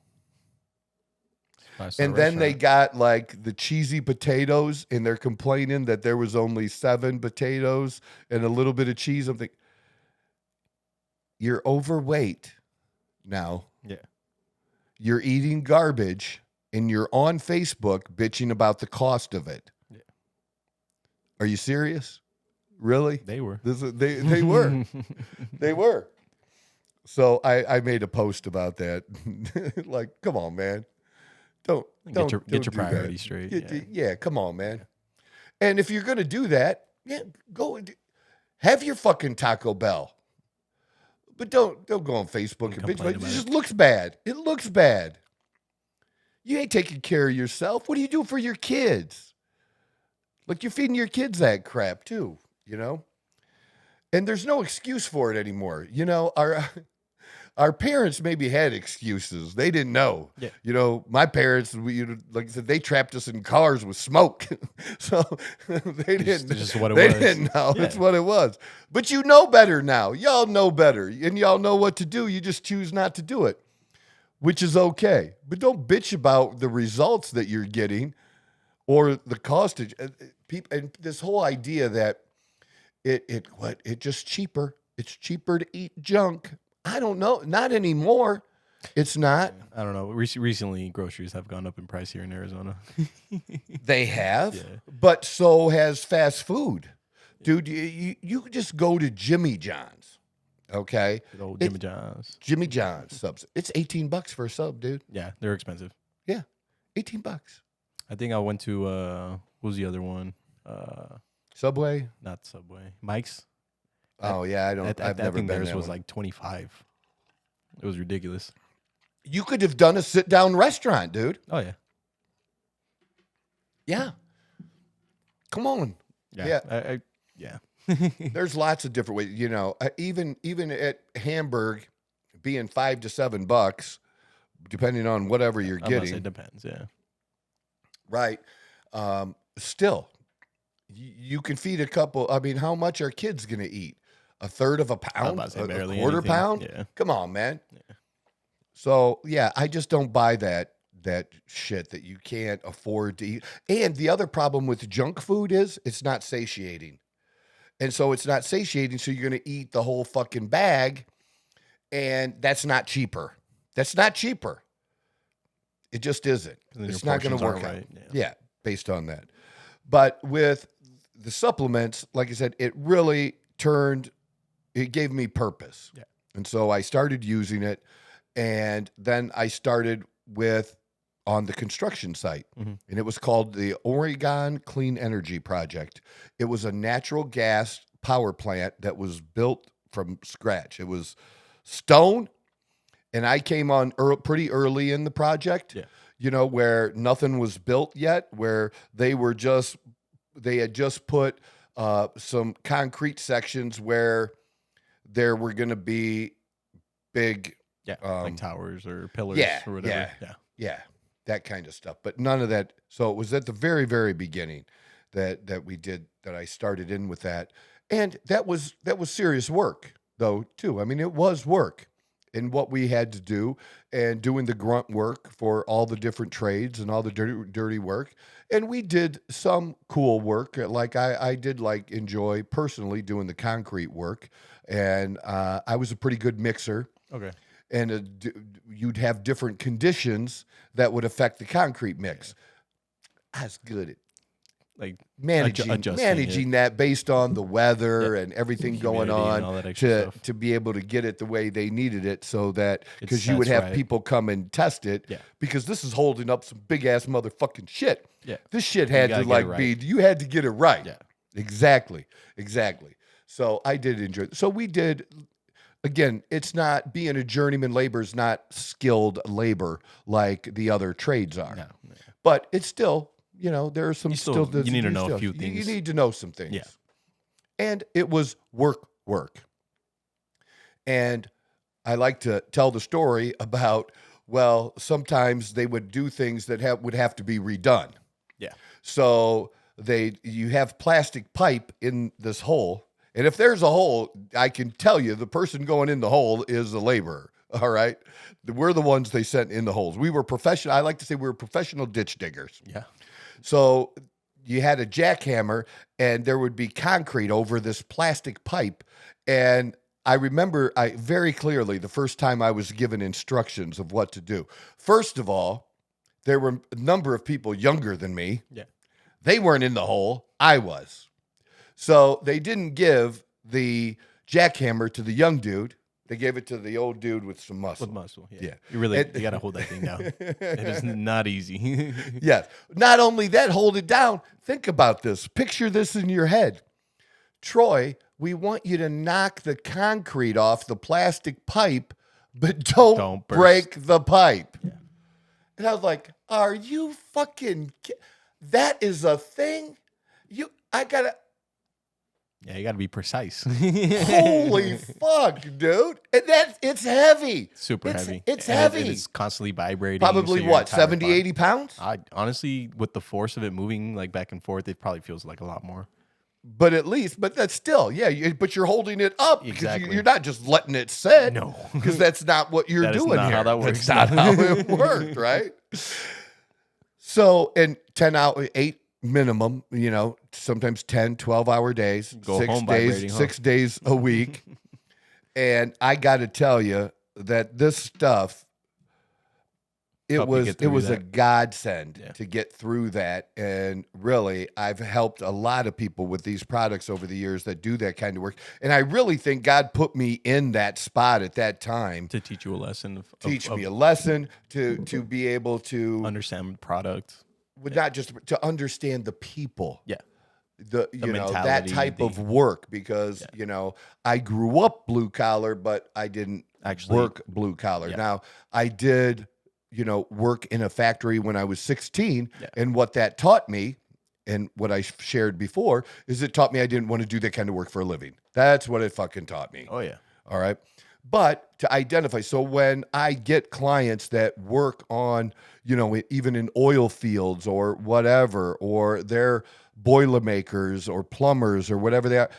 A: And then they got like the cheesy potatoes, and they're complaining that there was only 7 potatoes and a little bit of cheese. I'm thinking, you're overweight now.
B: Yeah.
A: You're eating garbage, and you're on Facebook bitching about the cost of it. Yeah. Are you serious? Really?
B: They were.
A: They were. They were. So I made a post about that. Like, come on, man. Don't
B: get your priorities straight.
A: Yeah, come on, man. And if you're gonna do that, go and have your fucking Taco Bell. But don't go on Facebook and bitch. It just looks bad. It looks bad. You ain't taking care of yourself. What do you do for your kids? Like, you're feeding your kids that crap too, you know? And there's no excuse for it anymore. You know, our parents maybe had excuses. They didn't know. Yeah. You know, my parents, like I said, they trapped us in cars with smoke. So they didn't. It's just what it was. They didn't know. Yeah. It's what it was. But you know better now. Y'all know better. And y'all know what to do. You just choose not to do it, which is okay. But don't bitch about the results that you're getting or the cost of people. And this whole idea that it's just cheaper. It's cheaper to eat junk. I don't know. Not anymore. It's not.
B: I don't know. Recently, groceries have gone up in price here in Arizona.
A: They have, but so has fast food. Dude, you just go to Jimmy John's, okay?
B: Good old Jimmy John's.
A: Jimmy John's subs. It's $18 for a sub, dude.
B: Yeah, they're expensive.
A: Yeah, $18.
B: I think I went to, what was the other one?
A: Subway?
B: Not Subway. Mike's.
A: Oh, yeah, I've never been there.
B: Theirs was like 25. It was ridiculous.
A: You could have done a sit-down restaurant, dude.
B: Oh, yeah.
A: Yeah. Come on.
B: Yeah. Yeah.
A: There's lots of different ways. You know, even at Hamburg, being $5 to $7, depending on whatever you're getting.
B: It depends, yeah.
A: Right. Still, you can feed a couple. I mean, how much are kids going to eat? A third of a pound? A quarter pound? Yeah. Come on, man. Yeah. So, yeah, I just don't buy that shit that you can't afford to eat. And the other problem with junk food is it's not satiating. And so it's not satiating, so you're going to eat the whole fucking bag, and that's not cheaper. That's not cheaper. It just isn't. It's not going to work out. Right. Yeah, based on that. But with the supplements, like I said, it really it gave me purpose. Yeah. And so I started using it, and then I started on the construction site, and it was called the Oregon Clean Energy Project. It was a natural gas power plant that was built from scratch. It was stone, and I came on pretty early in the project, you know, where nothing was built yet, where they had just put some concrete sections where there were going to be big,
B: like towers or pillars or whatever.
A: Yeah, that kind of stuff. But none of that. So it was at the very, very beginning that I started in with that. And that was serious work, though, too. I mean, it was work in what we had to do and doing the grunt work for all the different trades and all the dirty work. And we did some cool work. Like I did enjoy personally doing the concrete work. And I was a pretty good mixer. Okay. And you'd have different conditions that would affect the concrete mix. I was good at managing that based on the weather and everything going on to be able to get it the way they needed it, so that because you would have people come and test it because this is holding up some big ass motherfucking shit. Yeah. This shit had to you had to get it right. Yeah. Exactly. So I did enjoy it. So we did again, it's not being a journeyman labor is not skilled labor like the other trades are.
B: No.
A: But it's still, there are some
B: You need to know a few things.
A: You need to know some things.
B: Yeah.
A: And it was work. And I like to tell the story about, well, sometimes they would do things that would have to be redone.
B: Yeah.
A: So you have plastic pipe in this hole. And if there's a hole, I can tell you the person going in the hole is a laborer. All right. We're the ones they sent in the holes. We were professional. I like to say we were professional ditch diggers.
B: Yeah.
A: So you had a jackhammer and there would be concrete over this plastic pipe. And I remember very clearly the first time I was given instructions of what to do. First of all, there were a number of people younger than me.
B: Yeah.
A: They weren't in the hole. I was. So they didn't give the jackhammer to the young dude. They gave it to the old dude with some muscle.
B: With muscle,
A: Yeah.
B: You got to hold that thing down. It is not easy.
A: Yes. Not only that, hold it down. Think about this. Picture this in your head. Troy, we want you to knock the concrete off the plastic pipe, but don't break the pipe. Yeah. And I was like, are you fucking that is a thing?
B: Yeah, you got to be precise.
A: Holy fuck, dude. And it's heavy.
B: Super heavy.
A: It's heavy.
B: It's constantly vibrating.
A: Probably what, 70, 80 pounds?
B: Honestly, with the force of it moving like back and forth, it probably feels like a lot more.
A: But that's still, but you're holding it up.
B: Exactly.
A: Because you're not just letting it sit.
B: No.
A: Because that's not what you're doing
B: not
A: here.
B: how that works.
A: That's not how it worked, right? So, and 8 minimum, sometimes 10, 12-hour days,
B: Go home vibrating,
A: 6 days a week. And I got to tell you that this stuff, it was a godsend to get through that. And really, I've helped a lot of people with these products over the years that do that kind of work. And I really think God put me in that spot at that time.
B: To teach you a lesson.
A: Teach me a lesson, to be able to
B: understand the product.
A: Not just to understand the people.
B: Yeah.
A: The that type of work, because, I grew up blue collar, but I didn't actually work blue collar. Yeah. Now, I did work in a factory when I was 16. Yeah. And what that taught me, and what I shared before, is it taught me I didn't want to do that kind of work for a living. That's what it fucking taught me.
B: Oh, yeah.
A: All right. But to identify, so when I get clients that work on, even in oil fields or whatever, or they're boilermakers or plumbers or whatever they are,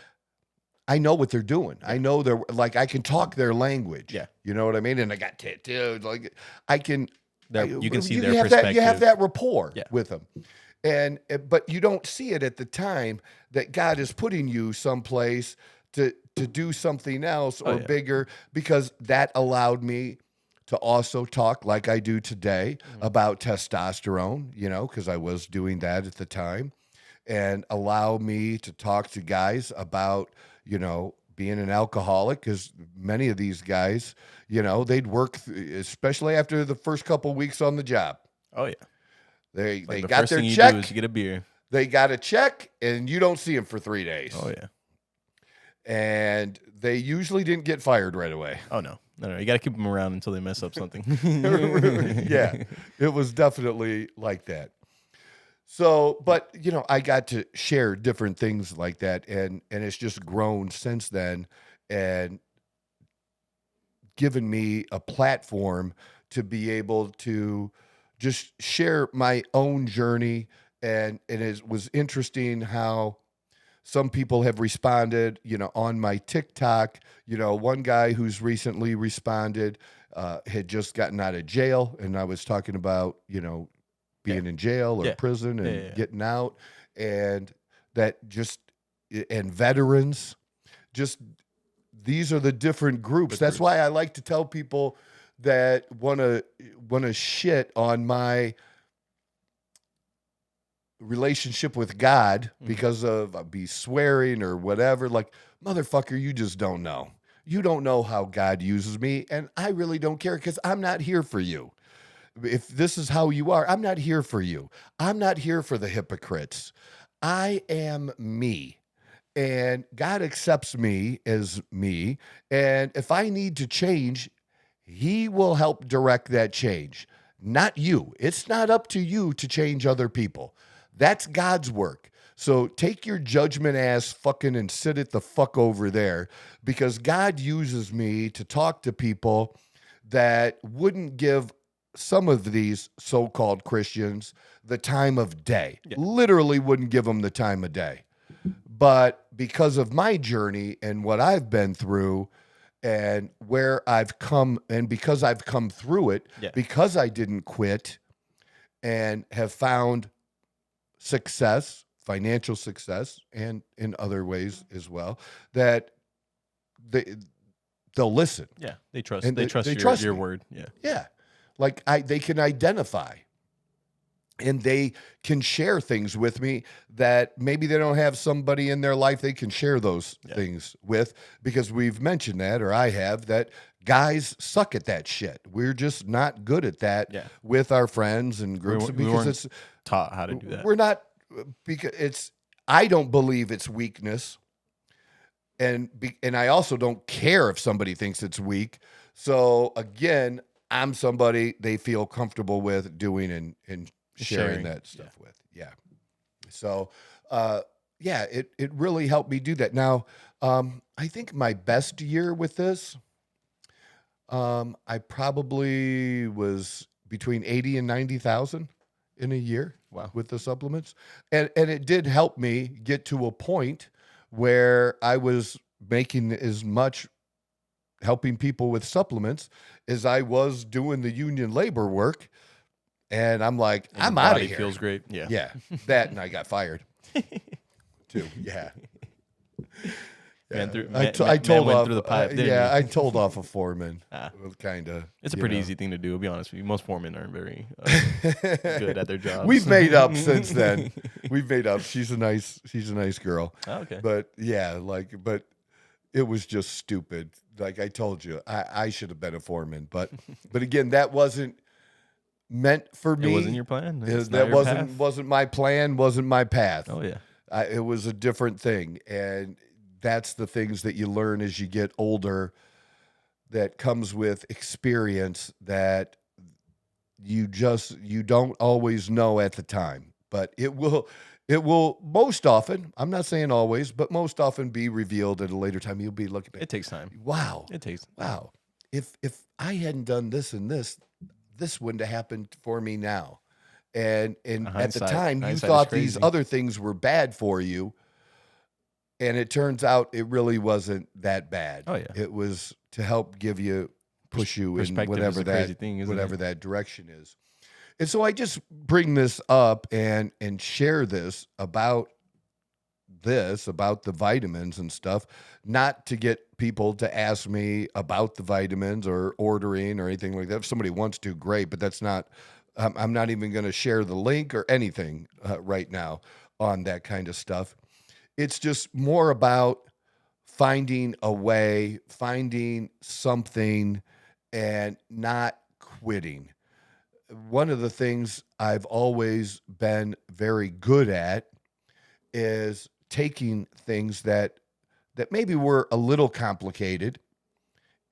A: I know what they're doing. I know they're like, I can talk their language. Yeah. You know what I mean? And I got tattoos. Like I can.
B: You can see their perspective.
A: You have that rapport with them. But you don't see it at the time that God is putting you someplace to do something else or bigger, because that allowed me to also talk like I do today about testosterone, because I was doing that at the time, and allow me to talk to guys about, being an alcoholic, because many of these guys, they'd work, especially after the first couple weeks on the job.
B: Oh, yeah.
A: They got their check.
B: You do is you get a beer.
A: They got a check, and you don't see them for 3 days.
B: Oh, yeah.
A: And they usually didn't get fired right away.
B: Oh, no. No. You got to keep them around until they mess up something.
A: Yeah, it was definitely like that. So, but, I got to share different things like that, and it's just grown since then, and given me a platform to be able to just share my own journey. And it was interesting how some people have responded, on my TikTok. One guy who's recently responded had just gotten out of jail, and I was talking about, being in jail or prison and getting out, and and veterans, just these are the different groups. That's why I like to tell people that want to shit on my relationship with God because of I'll be swearing or whatever. Like, motherfucker, you just don't know. You don't know how God uses me, and I really don't care, because I'm not here for you. If this is how you are, I'm not here for you. I'm not here for the hypocrites. I am me. And God accepts me as me. And if I need to change, he will help direct that change, not you. It's not up to you to change other people. That's God's work. So take your judgment ass fucking and sit it the fuck over there, because God uses me to talk to people that wouldn't give some of these so-called Christians the time of day.
B: Yeah.
A: Literally wouldn't give them the time of day. But because of my journey and what I've been through and where I've come, and because I've come through it,
B: Yeah.
A: because I didn't quit and have found success, financial success, and in other ways as well, that they'll listen.
B: Yeah, they trust.
A: And
B: They trust your
A: me.
B: word. Yeah.
A: Yeah. Like they can identify. And they can share things with me that maybe they don't have somebody in their life they can share those things with, because we've mentioned that, or I have, that guys suck at that shit. We're just not good at that with our friends and groups,
B: We
A: because
B: weren't
A: it's
B: taught how to do that.
A: We're not, because it's, I don't believe it's weakness. And I also don't care if somebody thinks it's weak. So again, I'm somebody they feel comfortable with doing and sharing that stuff with. Yeah. So, it really helped me do that. Now, I think my best year with this, I probably was between 80 and 90,000 in a year.
B: Wow.
A: With the supplements. And it did help me get to a point where I was making as much helping people with supplements as I was doing the union labor work. And I'm like,
B: And
A: I'm
B: your
A: out of
B: body
A: here.
B: Feels great. Yeah.
A: Yeah. That, and I got fired too. Yeah.
B: Man, through,
A: I
B: man,
A: told
B: went
A: off,
B: through the pipe. didn't
A: yeah,
B: you?
A: I told off a foreman.
B: Ah.
A: Kind of.
B: It's a pretty easy thing to do. I'll be honest with you. Most foremen aren't very good at their jobs.
A: We've made up since then. We've made up. She's a nice girl.
B: Oh, okay.
A: But yeah, but it was just stupid. Like I told you, I should have been a foreman. But again, that wasn't meant for me.
B: It wasn't your plan.
A: That wasn't my plan. Wasn't my path.
B: Oh yeah.
A: It was a different thing, and that's the things that you learn as you get older. That comes with experience that you don't always know at the time, but it will most often, I'm not saying always, but most often be revealed at a later time. You'll be looking back.
B: It takes time.
A: Wow.
B: Wow.
A: If I hadn't done this and this wouldn't have happened for me now. And at the time you thought these other things were bad for you. And it turns out it really wasn't that bad.
B: Oh yeah.
A: It was to help push you in whatever that direction is. And so I just bring this up and share this about the vitamins and stuff, not to get people to ask me about the vitamins or ordering or anything like that. If somebody wants to, great, but that's not, I'm not even going to share the link or anything right now on that kind of stuff. It's just more about finding a way, finding something, and not quitting. One of the things I've always been very good at is taking things that maybe were a little complicated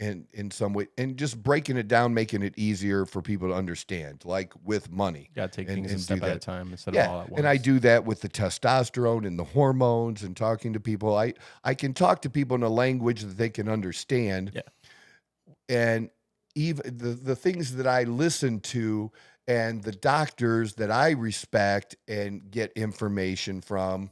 A: in some way, and just breaking it down, making it easier for people to understand, like with money.
B: You gotta take things a step at a time instead of all at once.
A: And I do that with the testosterone and the hormones and talking to people. I can talk to people in a language that they can understand.
B: Yeah.
A: And even the things that I listen to and the doctors that I respect and get information from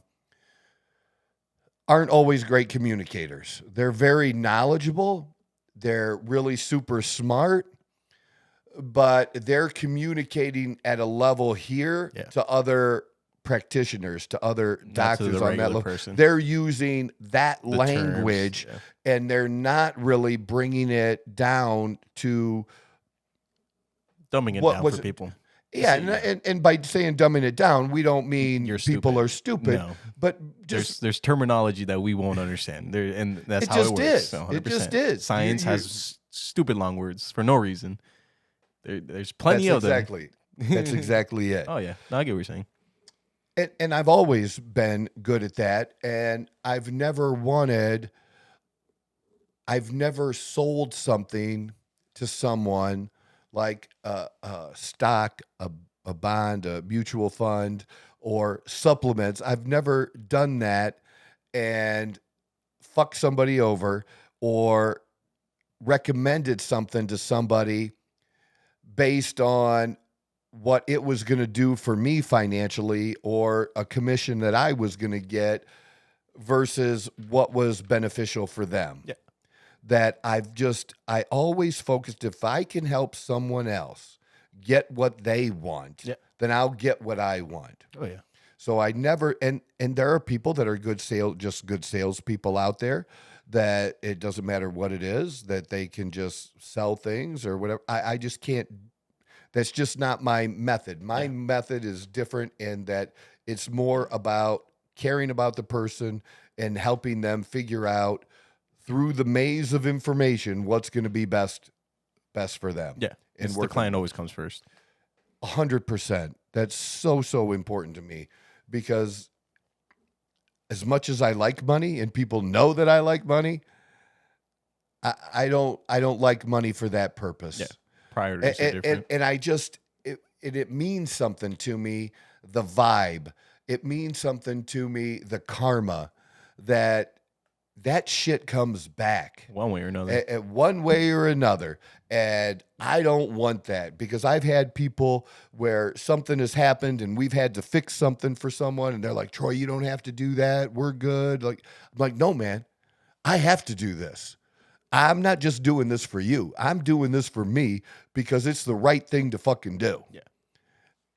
A: aren't always great communicators. They're very knowledgeable. They're really super smart, but they're communicating at a level here to other practitioners, to other doctors on that level.
B: Person.
A: They're using that language
B: terms,
A: and they're not really bringing it down to
B: dumbing it down for people.
A: Yeah, and by saying dumbing it down, we don't mean people are stupid.
B: No.
A: But just
B: there's terminology that we won't understand. And that's how it works.
A: Is.
B: So
A: it just is.
B: Science has stupid long words for no reason. There's plenty of them.
A: That's exactly it.
B: Oh yeah, no, I get what you're saying.
A: and I've always been good at that. And I've never sold something to someone like a stock, a bond, a mutual fund, or supplements. I've never done that and fucked somebody over or recommended something to somebody based on what it was going to do for me financially or a commission that I was going to get versus what was beneficial for them.
B: Yeah.
A: That I always focused, if I can help someone else get what they want, then I'll get what I want.
B: Oh yeah.
A: So I never, and there are people that are good salespeople out there that it doesn't matter what it is, that they can just sell things or whatever. I just can't, that's just not my method. My method is different in that it's more about caring about the person and helping them figure out through the maze of information what's going to be best for them.
B: Yeah.
A: And
B: the client always comes first.
A: 100%. That's so important to me, because as much as I like money and people know that I like money, I don't like money for that purpose.
B: Yeah. Priorities are different.
A: And I just, it means something to me, the vibe. It means something to me, the karma, that shit comes back.
B: One way or another.
A: One way or another. And I don't want that, because I've had people where something has happened and we've had to fix something for someone and they're like, Troy, you don't have to do that. We're good. I'm like, no, man, I have to do this. I'm not just doing this for you. I'm doing this for me because it's the right thing to fucking do.
B: Yeah.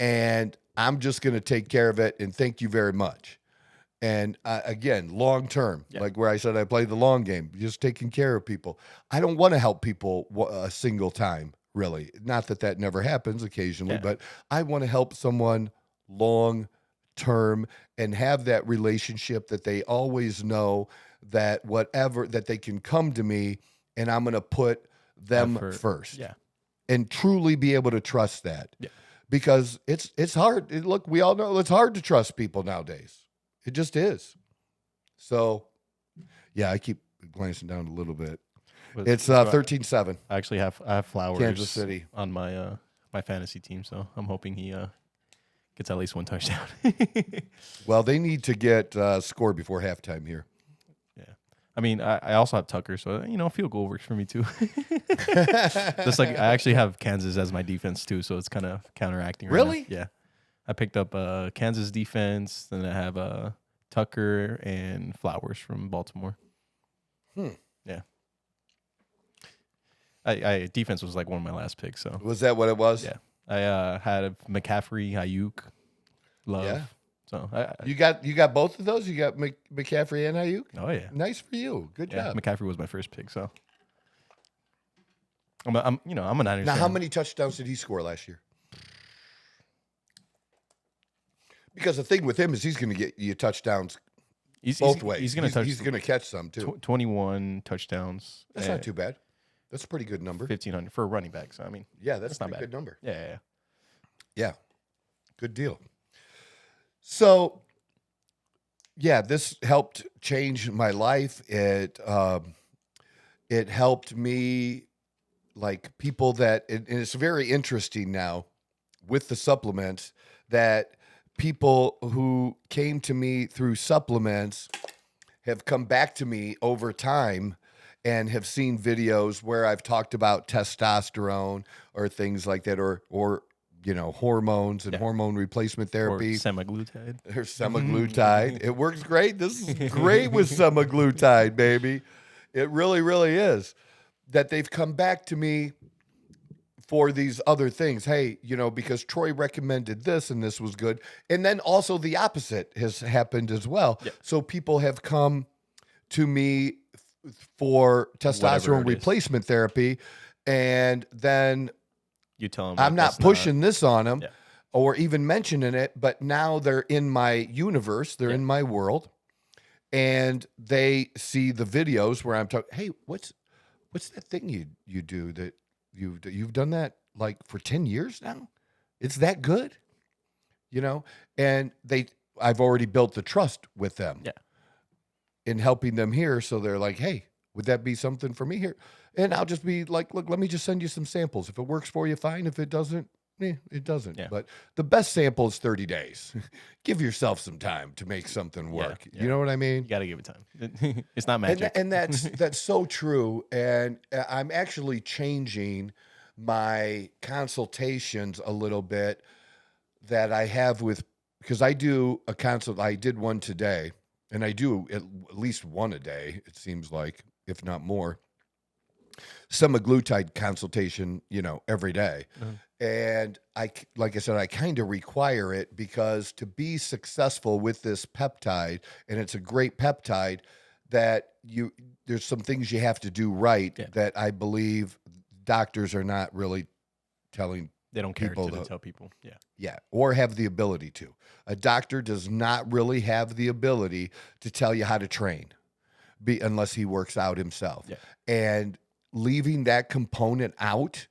A: And I'm just going to take care of it. And thank you very much. And again, long term, like where I said, I play the long game, just taking care of people. I don't want to help people a single time, really. Not that that never happens occasionally, but I want to help someone long term and have that relationship that they always know that whatever, that they can come to me and I'm going to put them first.
B: Yeah.
A: And truly be able to trust that.
B: Yeah.
A: Because it's hard. Look, we all know it's hard to trust people nowadays. It just is. So, yeah, I keep glancing down a little bit. It's 13-7.
B: I actually I have Flowers,
A: Kansas City,
B: on my my fantasy team, so I'm hoping he gets at least one touchdown.
A: Well, they need to get score before halftime here.
B: Yeah, I mean, I also have Tucker, so field goal works for me too. Just like I actually have Kansas as my defense too, so it's kind of counteracting.
A: Really?
B: Right now. Yeah. I picked up Kansas defense, then I have Tucker and Flowers from Baltimore. Yeah. I defense was like one of my last picks. So
A: was that what it was?
B: Yeah. I had McCaffrey, Ayuk, Love. Yeah. So
A: you got both of those. You got McCaffrey and Ayuk.
B: Oh yeah.
A: Nice for you. Good job.
B: McCaffrey was my first pick. So I'm a Niners
A: now.
B: fan.
A: How many touchdowns did he score last year? Because the thing with him is he's going to get you touchdowns both ways.
B: He's going
A: to catch some too.
B: 21 touchdowns.
A: That's not too bad. That's a pretty good number.
B: 1,500 for a running back. So I mean,
A: yeah, that's not
B: bad.
A: Good number.
B: Yeah.
A: Good deal. So, yeah, this helped change my life. It helped me, like people that, and it's very interesting now with the supplements that people who came to me through supplements have come back to me over time and have seen videos where I've talked about testosterone or things like that, or hormones and hormone replacement therapy.
B: Or semaglutide.
A: Or semaglutide. It works great. This is great with semaglutide, baby. It really, really is. That they've come back to me for these other things. Hey, because Troy recommended this and this was good. And then also the opposite has happened as well. Yep. So people have come to me for testosterone replacement therapy, and then
B: you tell them
A: I'm not pushing this on them or even mentioning it, but now they're in my universe, they're in my world, and they see the videos where I'm talking, hey, what's that thing you do that you've done that like for 10 years now? It's that good, and I've already built the trust with them in helping them here. So they're like, hey, would that be something for me here? And I'll just be like, look, let me just send you some samples. If it works for you, fine. If it doesn't, it doesn't.
B: Yeah.
A: But the best sample is 30 days. Give yourself some time to make something work.
B: Yeah.
A: You know what I mean?
B: You got to give it time. It's not magic.
A: And that's so true. And I'm actually changing my consultations a little bit that I have with, because I do a consult. I did one today, and I do at least one a day, it seems like, if not more. Semaglutide consultation, every day. And like I said, I kind of require it because to be successful with this peptide, and it's a great peptide, that there's some things you have to do right that I believe doctors are not really telling.
B: They don't care
A: people
B: to tell people. Yeah.
A: Yeah. Or have the ability to. A doctor does not really have the ability to tell you how to train unless he works out himself.
B: Yeah.
A: And leaving that component out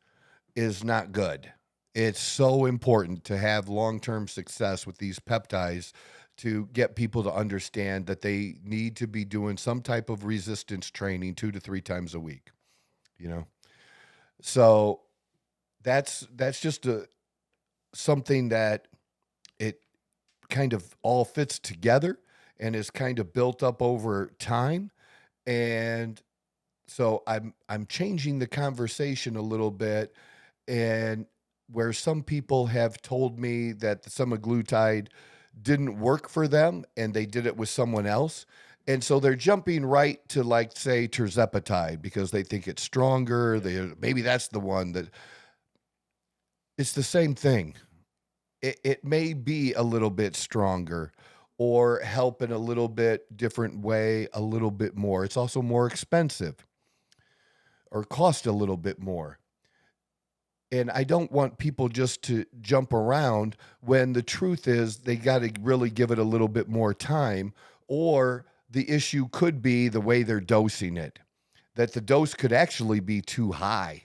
A: is not good. It's so important to have long-term success with these peptides to get people to understand that they need to be doing some type of resistance training 2 to 3 times a week, So that's just something that it kind of all fits together and is kind of built up over time. And so I'm changing the conversation a little bit, and where some people have told me that the semaglutide didn't work for them and they did it with someone else. And so they're jumping right to, like, say, tirzepatide because they think it's stronger. Maybe that's the one that. It's the same thing. It may be a little bit stronger or help in a little bit different way, a little bit more. It's also more expensive or cost a little bit more. And I don't want people just to jump around when the truth is they got to really give it a little bit more time, or the issue could be the way they're dosing it, that the dose could actually be too high.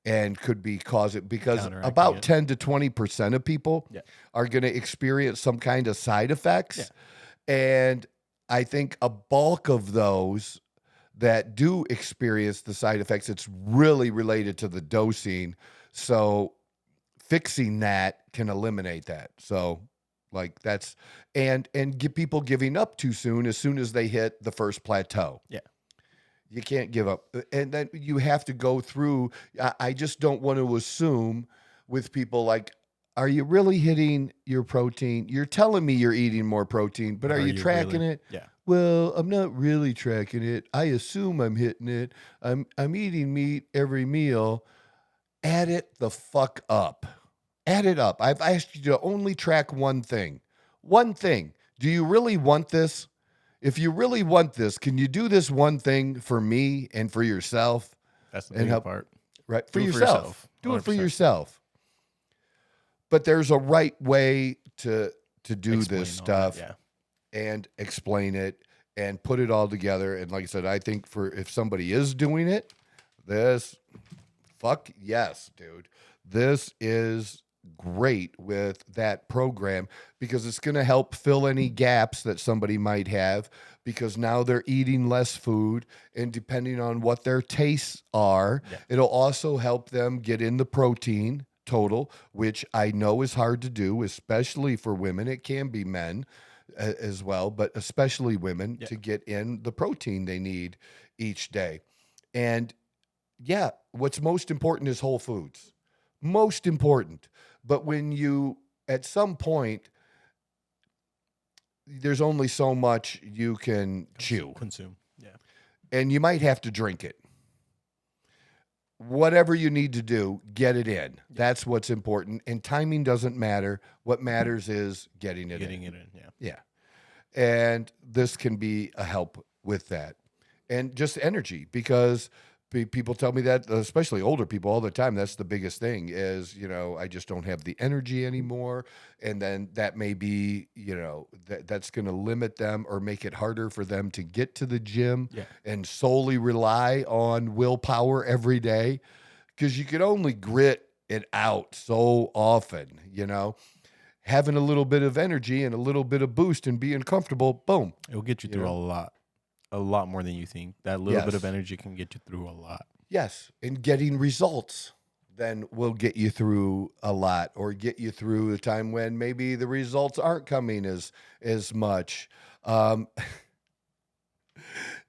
A: And could be because about 10 to 20% of people are going to experience some kind of side effects. Yeah. And I think a bulk of those that do experience the side effects, it's really related to the dosing. So fixing that can eliminate that. So like that's, and get people giving up too soon as they hit the first plateau. Yeah. You can't give up. And then you have to go through. I just don't want to assume with people like, are you really hitting your protein? You're telling me you're eating more protein, but are you tracking
B: really?
A: it?
B: Yeah.
A: Well, I'm not really tracking it. I assume I'm hitting it. I'm eating meat every meal. Add it the fuck up. Add it up. I've asked you to only track one thing. One thing. Do you really want this? If you really want this, can you do this one thing for me and for yourself?
B: That's the big part.
A: Right. For yourself. Do
B: 100%.
A: it for yourself. But there's a right way to do this stuff and explain it and put it all together. And like I said, I think if somebody is doing it, fuck yes, dude. This is great with that program because it's going to help fill any gaps that somebody might have, because now they're eating less food, and depending on what their tastes are, it'll also help them get in the protein total, which I know is hard to do, especially for women. It can be men as well, but especially women to get in the protein they need each day. And what's most important is whole foods. Most important. But when you, at some point, there's only so much you can
B: consume. Yeah.
A: And you might have to drink it. Whatever you need to do, get it in. That's what's important. And timing doesn't matter. What matters is getting it in. Yeah. And this can be a help with that. And just energy, because people tell me that, especially older people all the time, that's the biggest thing is, I just don't have the energy anymore. And then that may be, that's going to limit them or make it harder for them to get to the gym and solely rely on willpower every day, because you can only grit it out so often, having a little bit of energy and a little bit of boost and being comfortable, boom.
B: It'll get you through a lot more than you think. That little bit of energy can get you through a lot.
A: Yes, and getting results then will get you through a lot, or get you through a time when maybe the results aren't coming as much.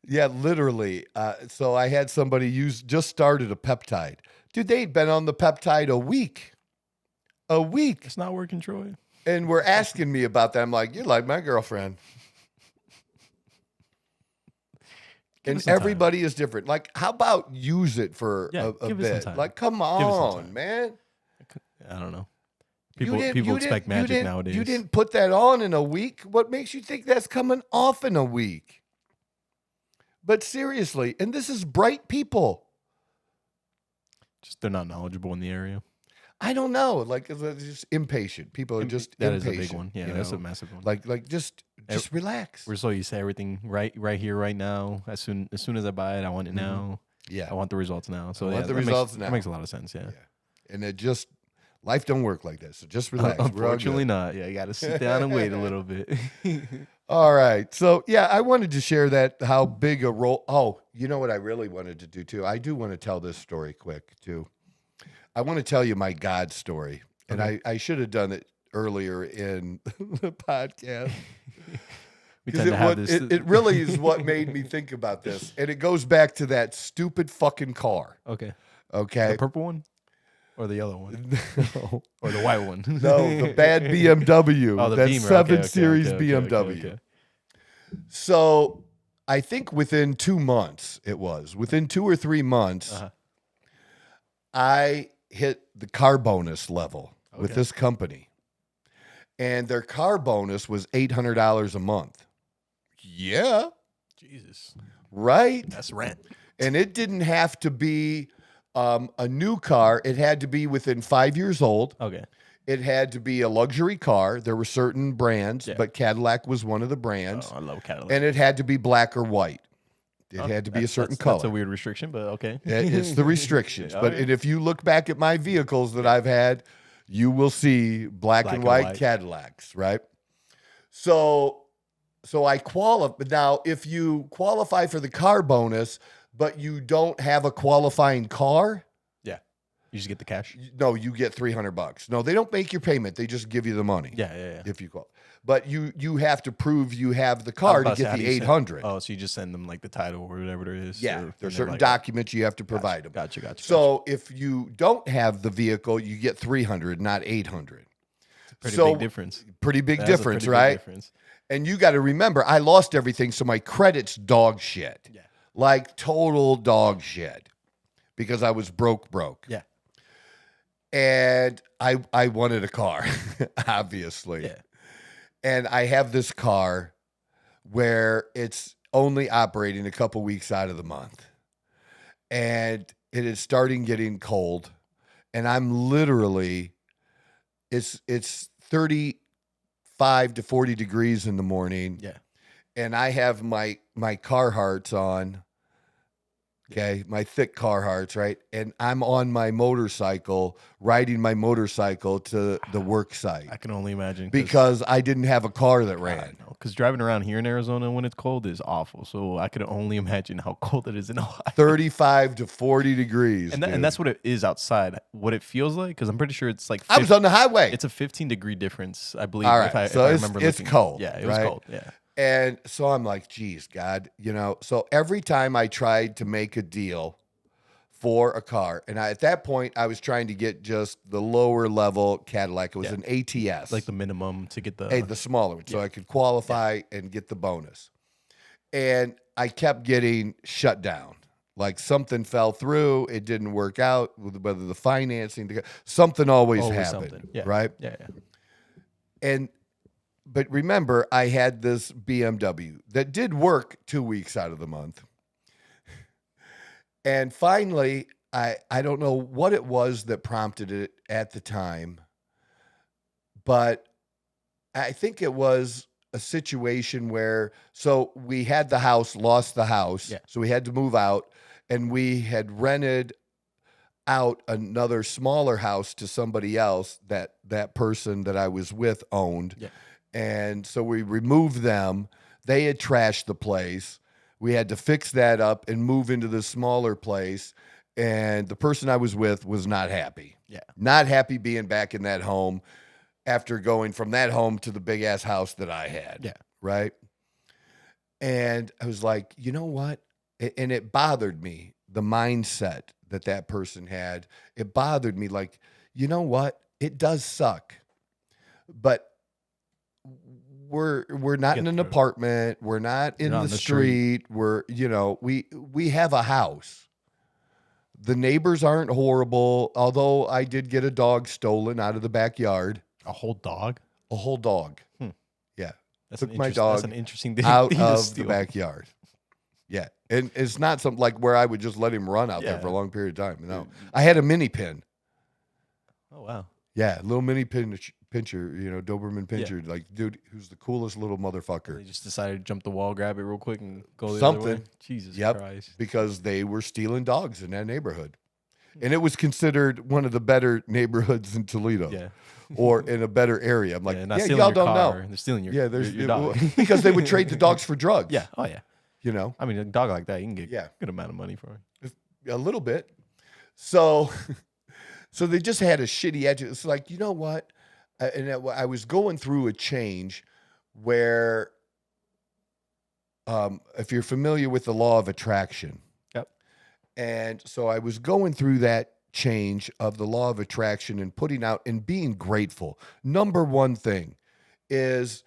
A: Yeah, literally. So I had somebody just started a peptide. Dude, they'd been on the peptide a week. A week.
B: It's not working, Troy.
A: And were asking me about that. I'm like, you're like my girlfriend. And everybody is different. Like, how about use it for a bit? Like, come on, man.
B: I don't know. People expect magic nowadays.
A: You didn't put that on in a week. What makes you think that's coming off in a week? But seriously, and this is bright people.
B: Just they're not knowledgeable in the area.
A: I don't know. Like, they're just impatient. People are just
B: that
A: impatient.
B: That is a big one. Yeah, that's a massive one.
A: Like just relax.
B: We're so used to everything right here, right now. As soon as I buy it, I want it now.
A: Yeah.
B: I want the results now. So
A: I want the results now.
B: That makes a lot of sense, yeah.
A: And it just, life don't work like that. So just relax.
B: Unfortunately not. Yeah, you got to sit down and wait a little bit.
A: All right. So, yeah, I wanted to share that, how big a role. Oh, you know what I really wanted to do, too? I do want to tell this story quick, too. I want to tell you my God story. And I should have done it earlier in the podcast. It really is what made me think about this. And it goes back to that stupid fucking car.
B: Okay.
A: The
B: purple one? Or the yellow one? No. Or the white one?
A: No, the bad BMW.
B: Oh, the
A: that
B: Beamer.
A: 7 Series BMW.
B: Okay.
A: So I think within 2 months, within 2 or 3 months, I hit the car bonus level with this company. And their car bonus was $800 a month. Yeah.
B: Jesus.
A: Right?
B: That's rent.
A: And it didn't have to be a new car. It had to be within 5 years old.
B: Okay.
A: It had to be a luxury car. There were certain brands, but Cadillac was one of the brands.
B: Oh, I love Cadillac.
A: And it had to be black or white. It had to be a certain color.
B: That's a weird restriction, but okay.
A: It's the restrictions. And if you look back at my vehicles that I've had, you will see black and white Cadillacs, right? So I qualify. Now, if you qualify for the car bonus, but you don't have a qualifying car,
B: you just get the cash.
A: No, you get $300. No, they don't make your payment. They just give you the money.
B: Yeah.
A: If you call, but you have to prove you have the car to get the $800.
B: Oh, so you just send them like the title or whatever it is.
A: Yeah, there's certain documents you have to provide them.
B: Gotcha.
A: So if you don't have the vehicle, you get $300, not $800.
B: Pretty big difference.
A: Pretty big difference, right?
B: Big difference.
A: And you got to remember, I lost everything, so my credit's dog shit.
B: Yeah.
A: Like total dog shit, because I was broke.
B: Yeah.
A: And I wanted a car, obviously.
B: Yeah.
A: And I have this car where it's only operating a couple weeks out of the month. And it is starting getting cold. And I'm literally, it's 35 to 40 degrees in the morning.
B: Yeah.
A: And I have my Carhartts on. Okay, my thick Carhartts, right? And I'm on my motorcycle, riding my motorcycle to the work site.
B: I can only imagine.
A: Because I didn't have a car that ran.
B: Because driving around here in Arizona when it's cold is awful. So I could only imagine how cold it is in Ohio.
A: 35 to 40 degrees.
B: And that's what it is outside. What it feels like, because I'm pretty sure it's like...
A: I was on the highway.
B: It's a 15-degree difference, I believe.
A: All right,
B: if I remember
A: it's cold.
B: Yeah, it was cold, yeah.
A: And so I'm like, geez, God, so every time I tried to make a deal for a car, and at that point, I was trying to get just the lower level Cadillac. It was an ATS.
B: Like the minimum to get
A: the smaller one, so I could qualify and get the bonus. And I kept getting shut down. Like something fell through, it didn't work out, whether the financing, something always happened, right?
B: Yeah.
A: But remember, I had this BMW that did work 2 weeks out of the month. And finally, I don't know what it was that prompted it at the time, but I think it was a situation where, so we had the house, lost the house, so we had to move out, and we had rented out another smaller house to somebody else that person that I was with owned.
B: Yeah.
A: And so we removed them. They had trashed the place. We had to fix that up and move into the smaller place. And the person I was with was not happy.
B: Yeah.
A: Not happy being back in that home after going from that home to the big ass house that I had.
B: Yeah.
A: Right. And I was like, you know what? And it bothered me, the mindset that person had. It bothered me, like, you know what? It does suck. But we're not in an apartment. We're not in the street. We're, we have a house. The neighbors aren't horrible, although I did get a dog stolen out of the backyard.
B: A whole dog?
A: A whole dog. Yeah.
B: Took
A: my dog
B: that's an interesting thing,
A: out
B: to
A: of
B: steal.
A: the backyard. Yeah. And it's not something like where I would just let him run out there for a long period of time. No. I had a mini pin.
B: Oh, wow.
A: Yeah. Little mini pincher, Doberman pincher. Like, dude, who's the coolest little motherfucker.
B: They just decided to jump the wall, grab it real quick, and go the
A: Something.
B: other way. Jesus
A: Yep.
B: Christ.
A: Because they were stealing dogs in that neighborhood. And it was considered one of the better neighborhoods in Toledo.
B: Yeah.
A: Or in a better area. I'm like,
B: not
A: yeah,
B: stealing
A: y'all
B: your
A: don't
B: car,
A: know.
B: They're stealing your,
A: your
B: dog.
A: because they would trade the dogs for drugs.
B: Yeah. Oh, yeah.
A: I
B: mean, a dog like that, you can get
A: Yeah.
B: a good amount of money for it.
A: A little bit. So they just had a shitty edge. It's like, you know what? I was going through a change where, if you're familiar with the law of attraction.
B: Yep.
A: And so I was going through that change of the law of attraction and putting out and being grateful. Number one thing is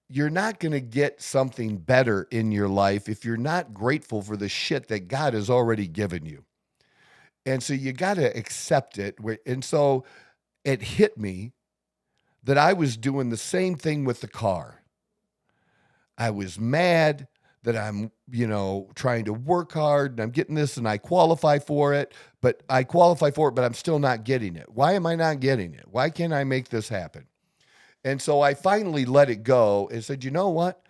A: you're not going to get something better in your life if you're not grateful for the shit that God has already given you. And so you got to accept it. And so it hit me that I was doing the same thing with the car. I was mad that I'm, trying to work hard and I'm getting this and I qualify for it, but I'm still not getting it. Why am I not getting it? Why can't I make this happen? And so I finally let it go and said, you know what?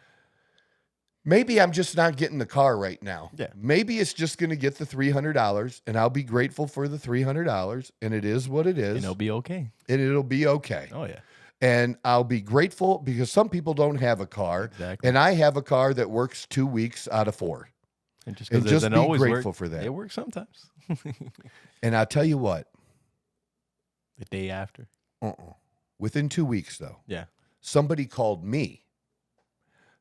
A: Maybe I'm just not getting the car right now.
B: Yeah.
A: Maybe it's just going to get the $300 and I'll be grateful for the $300 and it is what it is.
B: And it'll be okay.
A: And it'll be okay.
B: Oh, yeah.
A: And I'll be grateful because some people don't have a car.
B: Exactly.
A: And I have a car that works 2 weeks out of 4.
B: And just,
A: And
B: because
A: just be grateful for that.
B: It works sometimes.
A: And I'll tell you what.
B: The day after.
A: Within 2 weeks, though.
B: Yeah.
A: Somebody called me.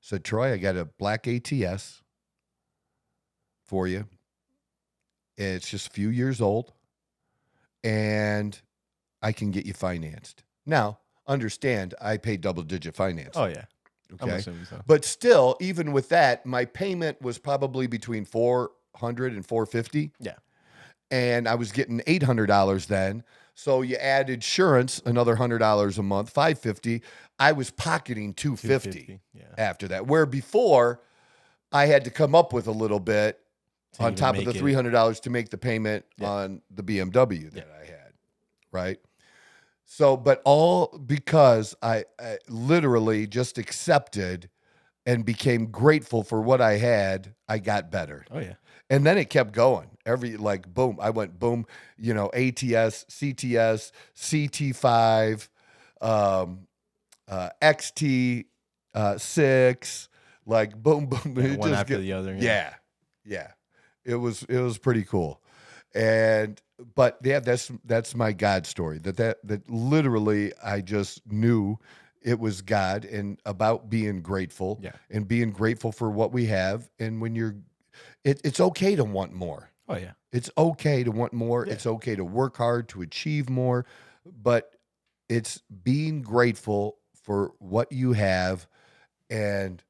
A: Said, Troy, I got a black ATS for you. It's just a few years old. And I can get you financed. Now, understand, I pay double-digit finance.
B: Oh, yeah. I'm
A: Okay.
B: assuming so.
A: But still, even with that, my payment was probably between $400 and $450.
B: Yeah.
A: And I was getting $800 then. So you add insurance, another $100 a month, $550. I was pocketing $250 after that. Where before, I had to come up with a little bit on top of the $300 to make the payment on the BMW that I had, right? So, but all because I literally just accepted and became grateful for what I had, I got better.
B: Oh, yeah.
A: And then it kept going. Boom, I went boom, ATS, CTS, CT5, XT6, boom, boom.
B: Yeah, one after the other.
A: Yeah. It was pretty cool. But that's my God story. That literally I just knew it was God and about being grateful and being grateful for what we have. And when it's okay to want more.
B: Oh, yeah.
A: It's okay to want more.
B: Yeah.
A: It's okay to work hard to achieve more, but it's being grateful for what you have and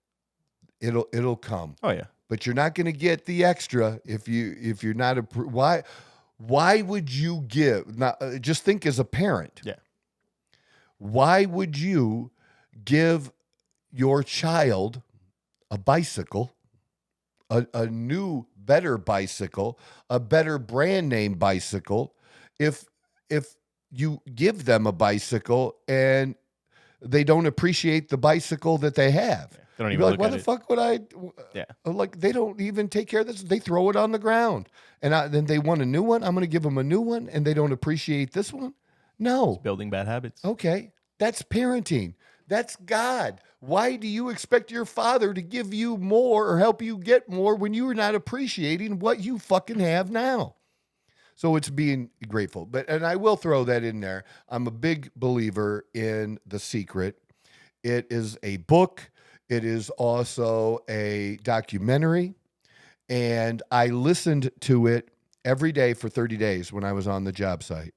A: it'll come.
B: Oh, yeah.
A: But you're not going to get the extra if you're not why would you give? Now, just think as a parent.
B: Yeah.
A: Why would you give your child a bicycle, a new, better bicycle, a better brand name bicycle, if you give them a bicycle and they don't appreciate the bicycle that they have?
B: Yeah. They don't
A: You'd
B: even
A: be
B: look
A: like, why
B: at
A: the
B: it.
A: fuck would I?
B: Yeah.
A: Like, they don't even take care of this. They throw it on the ground. And then they want a new one. I'm going to give them a new one, and they don't appreciate this one. No.
B: Building bad habits.
A: Okay. That's parenting. That's God. Why do you expect your father to give you more or help you get more when you are not appreciating what you fucking have now? So it's being grateful. And I will throw that in there. I'm a big believer in The Secret. It is a book. It is also a documentary. And I listened to it every day for 30 days when I was on the job site.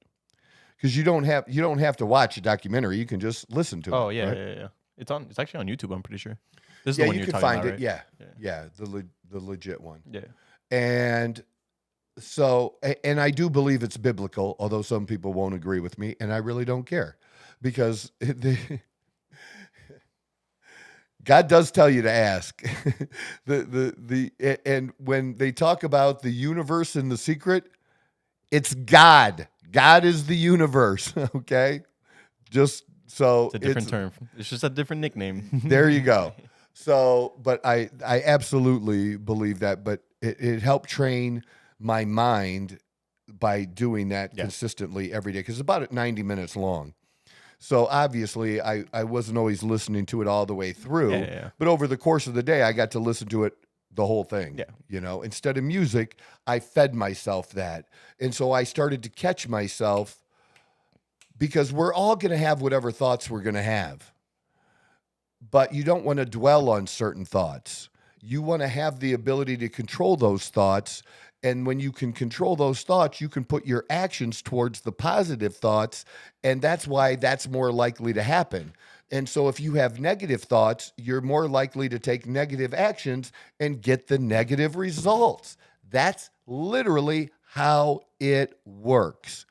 A: Because you don't have to watch a documentary. You can just listen to it.
B: Oh, yeah,
A: right?
B: yeah. It's actually on YouTube, I'm pretty sure. This is
A: Yeah,
B: the one
A: you
B: you're
A: can
B: talking
A: find
B: about,
A: it.
B: right?
A: Yeah, the legit one.
B: Yeah.
A: And so, and I do believe it's biblical, although some people won't agree with me, and I really don't care, because God does tell you to ask. And when they talk about the universe and the secret, it's God. God is the universe. Okay, just so
B: It's a different term. It's just a different nickname.
A: There you go. So, but I absolutely believe that. But it helped train my mind by doing that consistently every day, because it's about 90 minutes long. So obviously I wasn't always listening to it all the way through,
B: Yeah.
A: but over the course of the day, I got to listen to it the whole thing.
B: Yeah.
A: You know, instead of music, I fed myself that. And so I started to catch myself, because we're all going to have whatever thoughts we're going to have, but you don't want to dwell on certain thoughts. You want to have the ability to control those thoughts. And when you can control those thoughts, you can put your actions towards the positive thoughts. And that's why that's more likely to happen. And so if you have negative thoughts, you're more likely to take negative actions and get the negative results. That's literally how it works.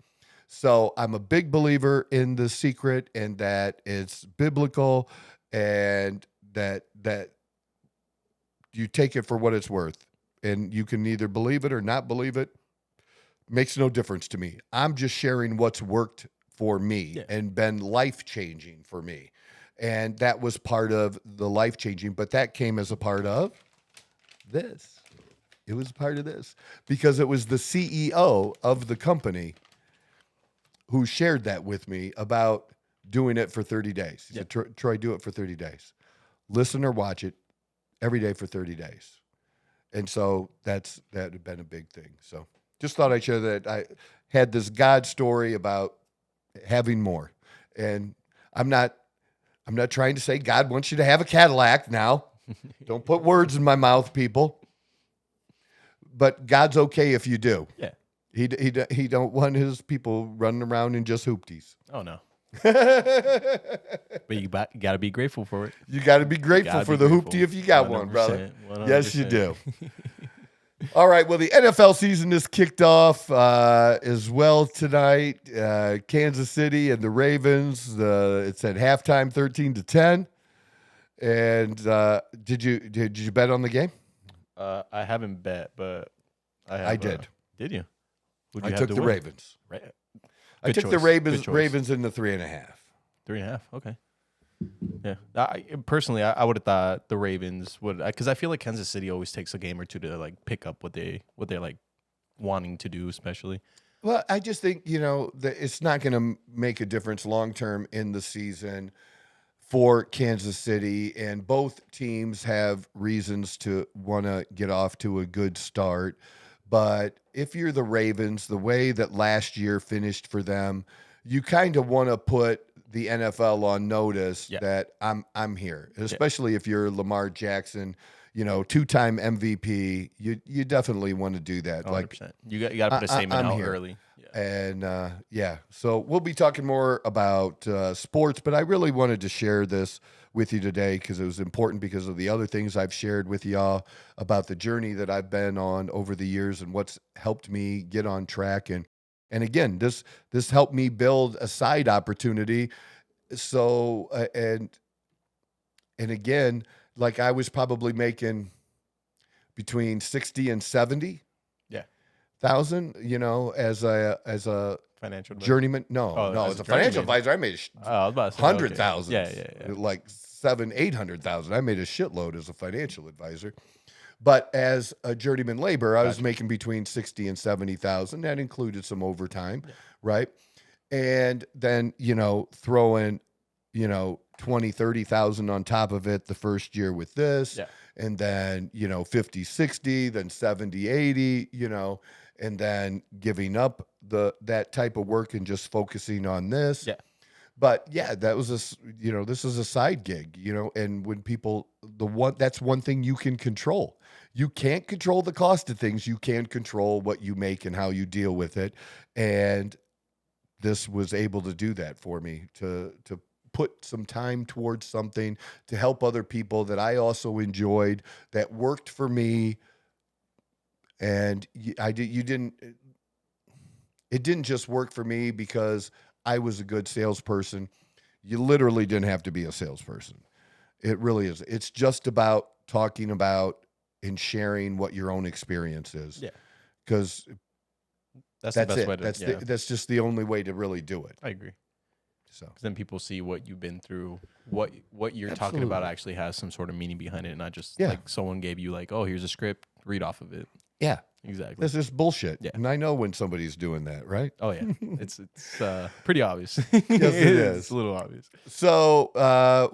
A: So I'm a big believer in The Secret, and that it's biblical, and that you take it for what it's worth. And you can either believe it or not believe it. Makes no difference to me. I'm just sharing what's worked for me and been life-changing for me. And that was part of the life-changing, but that came as a part of this. It was part of this, because it was the CEO of the company who shared that with me about doing it for 30 days. He said, Troy, do it for 30 days. Listen or watch it every day for 30 days. And so that had been a big thing. So just thought I'd share that. I had this God story about having more. And I'm not trying to say God wants you to have a Cadillac now. Don't put words in my mouth, people. But God's okay if you do.
B: Yeah.
A: He don't want his people running around in just hoopties.
B: Oh, no. But you got to be grateful for it.
A: You got to be grateful for the hoopty if you got one, brother.
B: 100%.
A: Yes, you do. All right. Well, the NFL season is kicked off as well tonight. Kansas City and the Ravens. It's at halftime, 13-10. And did you bet on the game?
B: I haven't bet, but
A: I did.
B: Did you?
A: I took the Ravens.
B: Right.
A: I took the Ravens in the 3.5.
B: 3.5. Okay. Yeah. Personally, I would have thought the Ravens would, because I feel like Kansas City always takes a game or two to like pick up what they're like wanting to do, especially.
A: Well, I just think, that it's not going to make a difference long term in the season for Kansas City, and both teams have reasons to want to get off to a good start. But if you're the Ravens, the way that last year finished for them, you kind of want to put the NFL on notice that I'm here, especially if you're Lamar Jackson, two-time MVP. You definitely want to do that.
B: 100%.
A: Like
B: You got to put a statement out
A: here.
B: early. Yeah.
A: And so we'll be talking more about sports, but I really wanted to share this with you today because it was important because of the other things I've shared with y'all about the journey that I've been on over the years and what's helped me get on track. And again, this helped me build a side opportunity. So, and again, like I was probably making between 60 and 70 thousand, as a
B: financial
A: journeyman. No, as a financial advisor, I made 100,000.
B: Yeah.
A: Like $800,000. I made a shitload as a financial advisor. But as a journeyman laborer, I was making between 60 and 70,000. That included some overtime, right? And then, throw in, 20, 30,000 on top of it the first year with this.
B: Yeah.
A: And then, 50, 60, then 70, 80, and then giving up that type of work and just focusing on this.
B: Yeah.
A: But yeah, that was this is a side gig, and when people, that's one thing you can control. You can't control the cost of things. You can control what you make and how you deal with it. And this was able to do that for me, to put some time towards something to help other people that I also enjoyed, that worked for me. And it didn't just work for me because I was a good salesperson. You literally didn't have to be a salesperson. It really is. It's just about talking about and sharing what your own experience is. Yeah. Because that's the best way to, that's just the only way to really do it.
B: I agree.
A: So,
B: because then people see what you've been through, what you're talking about actually has some sort of meaning behind it, not just like someone gave you like, oh, here's a script, read off of it.
A: Yeah,
B: exactly.
A: This is bullshit.
B: Yeah.
A: And I know when somebody's doing that, right?
B: Oh yeah, it's pretty obvious.
A: Yes, it is.
B: It's a little obvious.
A: So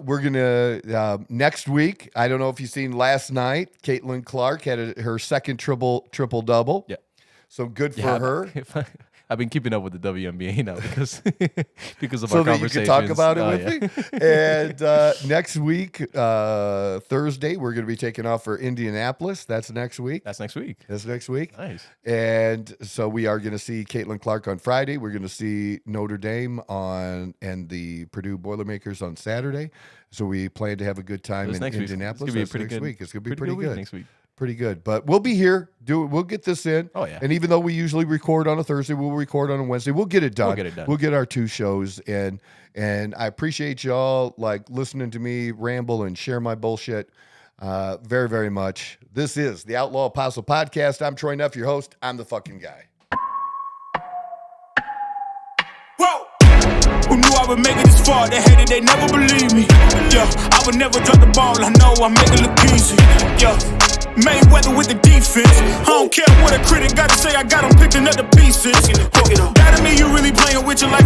A: we're gonna next week. I don't know if you've seen last night. Caitlin Clark had her second triple double.
B: Yeah.
A: So good for her.
B: I've been keeping up with the WNBA now because of
A: so
B: our
A: that
B: conversations.
A: You can talk about it with me. And next week, Thursday, we're going to be taking off for Indianapolis. That's next week.
B: That's next week.
A: Nice. And so we are going to see Caitlin Clark on Friday. We're going to see Notre Dame and the Purdue Boilermakers on Saturday. So we plan to have a good time in Indianapolis.
B: It's going to be
A: It's going to be pretty good
B: next week.
A: Pretty good, but we'll be here. We'll get this in.
B: Oh yeah.
A: And even though we usually record on a Thursday, we'll record on a Wednesday. We'll get it done. We'll get our 2 shows in. And I appreciate y'all like listening to me ramble and share my bullshit very, very much. This is the Outlaw Apostle Podcast. I'm Troy Neff, your host. I'm the fucking guy.
C: Whoa! Who knew I would make it this far? They hated, they never believed me. Yeah, I would never drop the ball. I know I make it look easy. Yeah. Mayweather with the defense. I don't care what a critic got to say. I got them picking up the pieces. That to me, you really playing with your life.